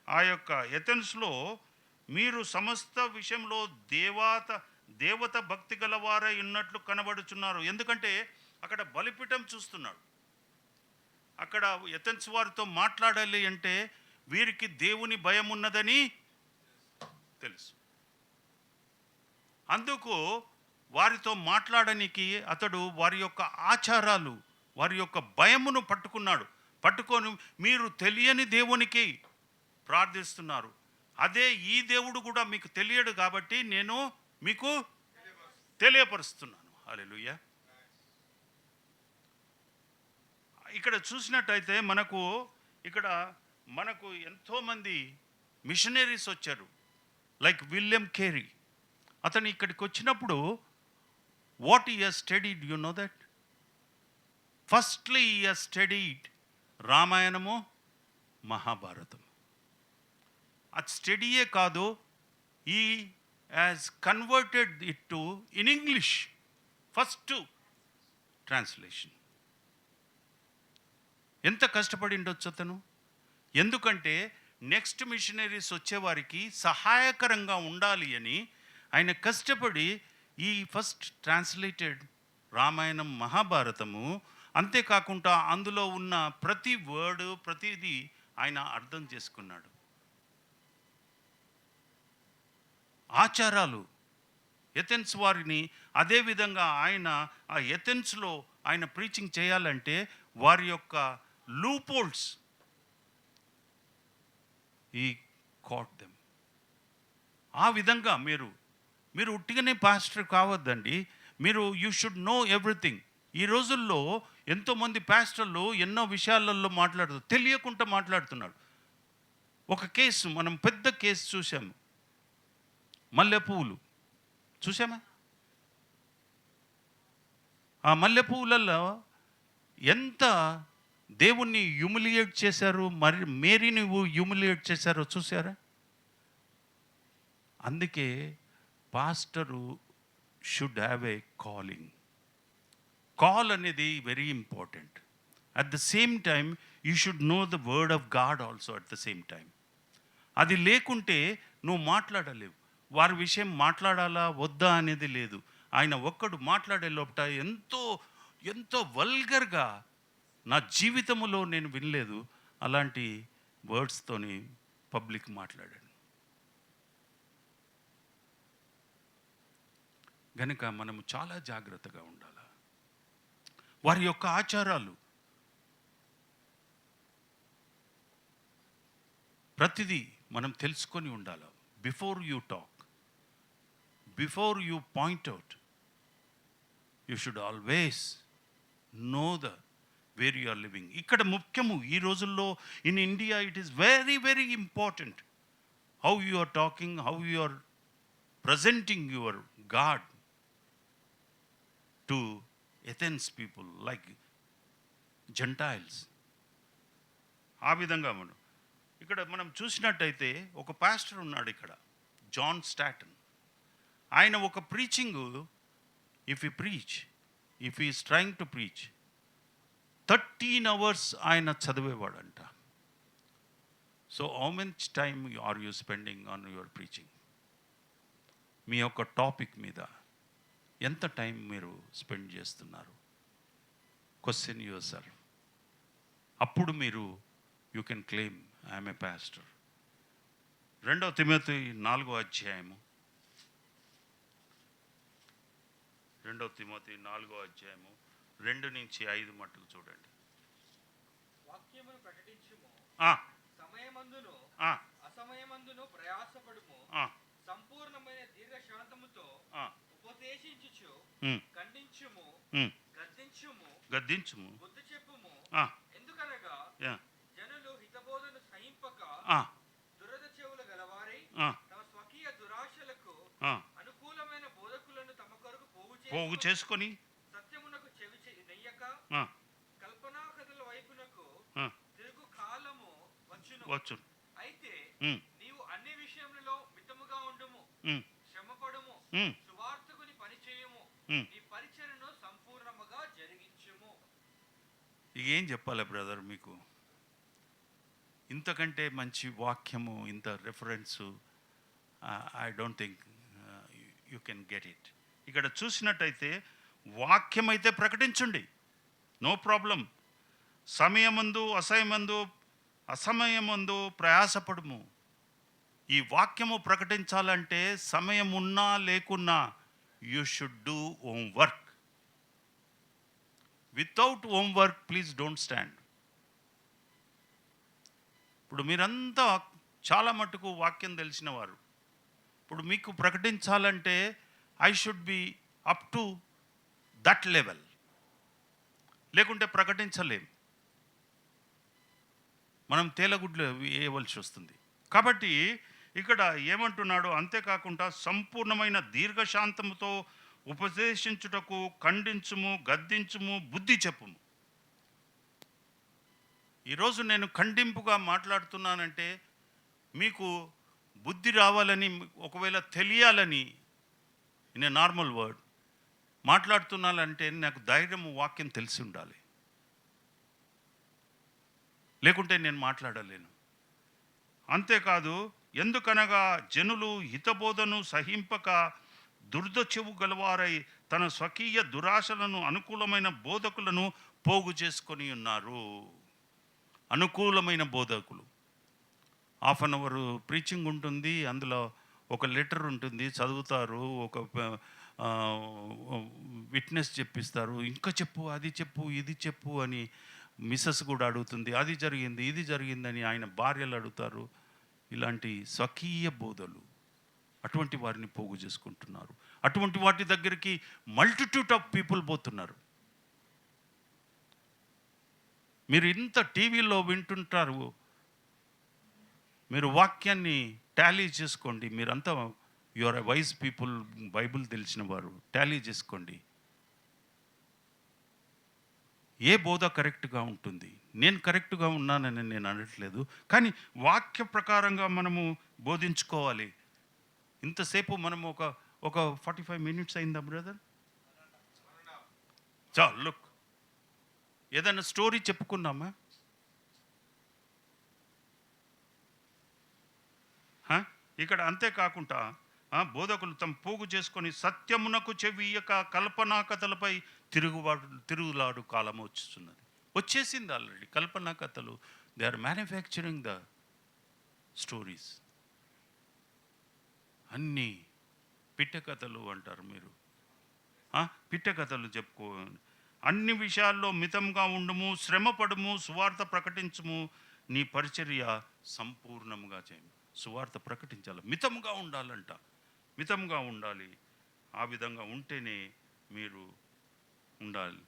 ఆ యొక్క ఎథెన్స్లో మీరు సమస్త విషయంలో దేవత భక్తి గలవారై ఉన్నట్లు కనబడుచున్నారు. ఎందుకంటే అక్కడ బలిపీఠం చూస్తున్నాడు. అక్కడ ఎథెన్స్ వారితో మాట్లాడాలి అంటే వీరికి దేవుని భయం ఉన్నదని తెలుసు. అందుకు వారితో మాట్లాడడానికి అతడు వారి యొక్క ఆచారాలు, వారి యొక్క భయమును పట్టుకొని మీరు తెలియని దేవునికి ప్రార్థిస్తున్నారు, అదే ఈ దేవుడు కూడా మీకు తెలియడు కాబట్టి నేను మీకు తెలియపరుస్తున్నాను. హల్లెలూయా. ఇక్కడ చూసినట్టయితే మనకు ఎంతోమంది మిషనరీస్ వచ్చారు. Like William Carey. అతను ఇక్కడికి వచ్చినప్పుడు what he has studied, you know that? Firstly he has studied Ramayanamu, Mahabharatam. అది స్టడీయే కాదు, he has converted it to in English, first translation. ఎంత కష్టపడి ఉండొచ్చు అతను. ఎందుకంటే నెక్స్ట్ మిషనరీస్ వచ్చేవారికి సహాయకరంగా ఉండాలి అని ఆయన కష్టపడి ఈ ఫస్ట్ ట్రాన్స్లేటెడ్ రామాయణం, మహాభారతము. అంతేకాకుండా అందులో ఉన్న ప్రతి వర్డ్, ప్రతిదీ ఆయన అర్థం చేసుకున్నాడు. ఆచారాలు ఎథెన్స్ వారిని, అదేవిధంగా ఆయన ఆ ఎథెన్స్లో ఆయన ప్రీచింగ్ చేయాలంటే వారి యొక్క లూపోల్స్ ఈ కాట్ దెమ్. ఆ విధంగా మీరు ఉట్టిగానే పాస్టర్ కావద్దండి. You should know everything. ఈ రోజుల్లో ఎంతోమంది పాస్టర్లు ఎన్నో విషయాలలో తెలియకుండా మాట్లాడుతున్నాడు. ఒక కేసు, మనం పెద్ద కేసు చూసాము, మల్లెపువ్వులు చూసామా? ఆ మల్లెపువ్వులలో ఎంత దేవుణ్ణి హ్యూమిలియేట్ చేశారు, మరి మేరీని హ్యూమిలియేట్ చేశారో చూసారా? అందుకే pastor should have a call అనేది very important. At the same time you should know the word of God also at the same time. అది లేకుంటే నువ్వు మాట్లాడలేవు. వారి విషయం మాట్లాడాలా వద్దా అనేది లేదు. ఆయన ఒక్కడు మాట్లాడే లోపట ఎంతో వల్గర్గా నా జీవితంలో నేను వినలేదు అలాంటి వర్డ్స్తోని పబ్లిక్ మాట్లాడాడు. గనుక మనము చాలా జాగ్రత్తగా ఉండాలి. వారి యొక్క ఆచారాలు ప్రతిదీ మనం తెలుసుకొని ఉండాలి. Before you talk, before you point out, you should always know the where you are living. ఇక్కడ ముఖ్యము ఈ రోజుల్లో in India it is very very important how you are talking, how you are presenting your God to Athens people like Gentiles. ఆ విధంగా మనం ఇక్కడ మనం చూసినట్టయితే ఒక పాస్టర్ ఉన్నాడు ఇక్కడ, జాన్ స్టాటన్. ఆయన ఒక preaching, if he is trying to preach 13 hours ఆయన చదివేవాడంట. So how much time are you spending on your preaching? మీ యొక్క టాపిక్ మీద ఎంత టైం మీరు స్పెండ్ చేస్తున్నారు? Question yourself. అప్పుడు మీరు you can claim I'm a pastor. 2 తిమోతి 4వ అధ్యాయము, 2 తిమోతి 4వ అధ్యాయము 2 నుంచి 5 మట్టుకు చూడండి. వాక్యమును ప్రకటించుము, ఆ, సమయమందును ఆ, అసమయమందును ప్రయాసపడుము, ఆ, సంపూర్ణమైన దీర్ఘశాంతముతో ఆ, ఉపదేశించుచు ఖండించుము, గద్దించుము, బుద్ధి చెప్పుము. ఆ, ఎందుకనగా యా, జనులు హితబోధను సహింపక ఆ, దురద చెవులు గలవారై ఆ, తమ స్వకీయ దురాశలకు ఆ, అనుకూలమైన బోధకులను తమ కొరకు పోగు చేసుకొని సత్యమునకు చెవి నెయ్యక ఆ, కల్పనా కథల వైపునకు ఆ, తిరుగు కాలము వచ్చును. వచ్చు. అయితే ఉమ్, నీవు అన్ని విషయములలో మితముగా ఉండుము, ఉమ్, శ్రమపడుము, ఉమ్, సువార్తకుని పని చేయుము, ఉమ్. నీ పరిచర్యను సంపూర్ణముగా జరిగించుము. ఇక ఏం చెప్పాలి బ్రదర్ మీకు? ఇంతకంటే మంచి వాక్యము, ఇంత reference I don't think you can get it. ఇక్కడ చూసినట్టయితే వాక్యం అయితే ప్రకటించండి, నో ప్రాబ్లం. సమయమందు అసమయమందు ప్రయాసపడుము. ఈ వాక్యము ప్రకటించాలంటే సమయం ఉన్నా లేకున్నా you should do homework. Without homework please don't stand. ఇప్పుడు మీరంతా చాలా మటుకు వాక్యం తెలిసిన వారు. ఇప్పుడు మీకు ప్రకటించాలంటే I should be up to that level, లేకుంటే ప్రకటించలేం. మనం తేలగుడ్లు వేయవలసి వస్తుంది. కాబట్టి ఇక్కడ ఏమంటున్నాడు? అంతేకాకుండా సంపూర్ణమైన దీర్ఘశాంతముతో ఉపదేశించుటకు ఖండించుము, గద్దించుము, బుద్ధి చెప్పుము. ఈరోజు నేను ఖండింపుగా మాట్లాడుతున్నానంటే మీకు బుద్ధి రావాలని, ఒకవేళ తెలియాలని, ఇన్ ఏ నార్మల్ వర్డ్ మాట్లాడుతున్నానంటే నాకు ధైర్యము, వాక్యం తెలిసి ఉండాలి, లేకుంటే నేను మాట్లాడలేను. అంతేకాదు, ఎందుకనగా జనులు హితబోధను సహింపక దుర్ద చెవు గలవారై తన స్వకీయ దురాశలను అనుకూలమైన బోధకులను పోగు చేసుకొని ఉన్నారు. అనుకూలమైన బోధకులు, 1/2 hour ప్రీచింగ్ ఉంటుంది, అందులో ఒక లెటర్ ఉంటుంది, చదువుతారు, ఒక విట్నెస్ చెప్పిస్తారు, ఇంకా చెప్పు, అది చెప్పు, ఇది చెప్పు అని మిస్సెస్ కూడా అడుగుతుంది, అది జరిగింది, ఇది జరిగిందని ఆయన భార్యలు అడుగుతారు. ఇలాంటి స్వకీయ బోధలు, అటువంటి వారిని పోగు చేసుకుంటున్నారు. అటువంటి వాటి దగ్గరికి మల్టిట్యూడ్ ఆఫ్ పీపుల్ పోతున్నారు. మీరు ఇంత టీవీలో వింటుంటారు, మీరు వాక్యాన్ని టాలీ చేసుకోండి. మీరంతా your a wise people, Bible తెలిసిన వారు, టాలీ చేసుకోండి. ఏ బోధ కరెక్ట్గా ఉంటుంది? నేను కరెక్ట్గా ఉన్నానని నేను అనట్లేదు, కానీ వాక్య ప్రకారంగా మనము బోధించుకోవాలి. ఇంతసేపు మనము ఒక 45 minutes అయిందా బ్రదర్? లుక్, ఏదైనా స్టోరీ చెప్పుకున్నామా? ఇక్కడ అంతేకాకుండా బోధకులు తమ పోగు చేసుకొని సత్యమునకు చెవియక కల్పనా కథలపై తిరుగులాడు కాలం వచ్చేసింది. ఆల్రెడీ కల్పనా కథలు, they are manufacturing the stories. అన్నీ పిట్ట కథలు అంటారు మీరు. పిట్ట కథలు చెప్పుకో. అన్ని విషయాల్లో మితంగా ఉండుము, శ్రమపడుము, సువార్త ప్రకటించుము, నీ పరిచర్య సంపూర్ణముగా చేయము. సువార్త ప్రకటించాలి, మితంగా ఉండాలంట. మితంగా ఉండాలి. ఆ విధంగా ఉంటేనే మీరు ఉండాలి.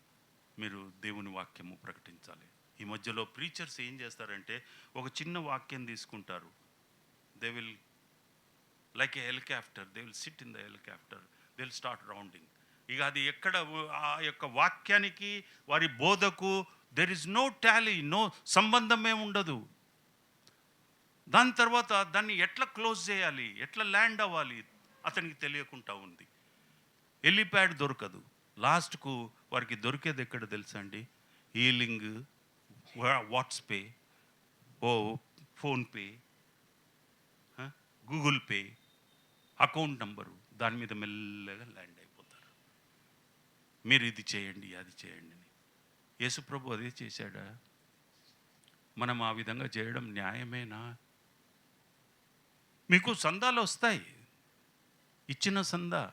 మీరు దేవుని వాక్యము ప్రకటించాలి. ఈ మధ్యలో ప్రీచర్స్ ఏం చేస్తారంటే ఒక చిన్న వాక్యం తీసుకుంటారు. They will like a helicopter, they will sit in the helicopter, they will start rounding. ఇక అది ఎక్కడ ఆ యొక్క వాక్యానికి వారి బోధకు there is no tally, no సంబంధమే ఉండదు. దాని తర్వాత దాన్ని ఎట్లా క్లోజ్ చేయాలి, ఎట్లా ల్యాండ్ అవ్వాలి అతనికి తెలియకుండా ఉంది. హెలిప్యాడ్ దొరకదు. లాస్ట్కు వారికి దొరికేది ఎక్కడ తెలుసా అండి? Healing, WhatsApp Pay, PhonePe, Google Pay, account number, దాని మీద మెల్లగా ల్యాండ్ అయిపోతారు. మీరు ఇది చేయండి, అది చేయండి అని. యేసుప్రభు అదే చేశాడా? మనం ఆ విధంగా చేయడం న్యాయమేనా? మీకు సందాలు వస్తాయి, ఇచ్చిన సందా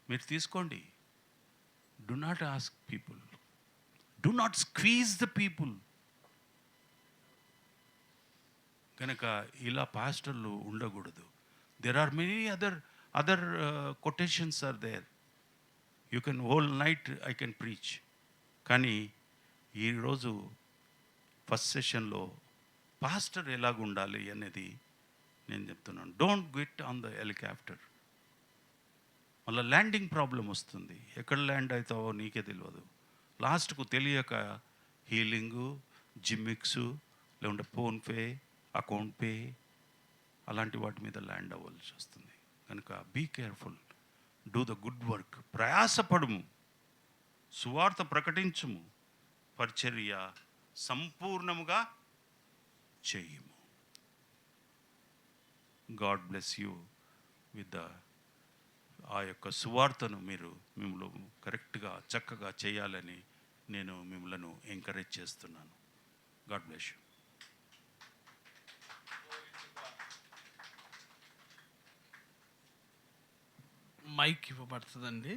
మీరు తీసుకోండి. Do not ask people, do not squeeze the people. కనుక ఇలా పాస్టర్లు ఉండకూడదు. There are many other quotations are there. You can whole night I can preach. కానీ ఈరోజు ఫస్ట్ సెషన్లో పాస్టర్ ఎలాగ ఉండాలి అనేది నేను చెప్తున్నాను. Don't get on the helicopter. మళ్ళీ ల్యాండింగ్ ప్రాబ్లం వస్తుంది. ఎక్కడ ల్యాండ్ అవుతావో నీకే తెలియదు. లాస్ట్కు తెలియక హీలింగు, జిమ్మిక్సు, లేకుంటే ఫోన్పే, అకౌంట్ పే, అలాంటి వాటి మీద ల్యాండ్ అవ్వాల్సి వస్తుంది. కనుక be careful, do the good work. ప్రయాసపడుము, సువార్త ప్రకటించుము, పరిచర్య సంపూర్ణముగా చేయము. God bless you with the ఆ యొక్క సువార్తను మిమ్మల్ని కరెక్ట్గా చక్కగా చేయాలని నేను మిమ్మల్ని ఎంకరేజ్ చేస్తున్నాను. God bless you. మైక్ ఇవ్వబడుతుందండి.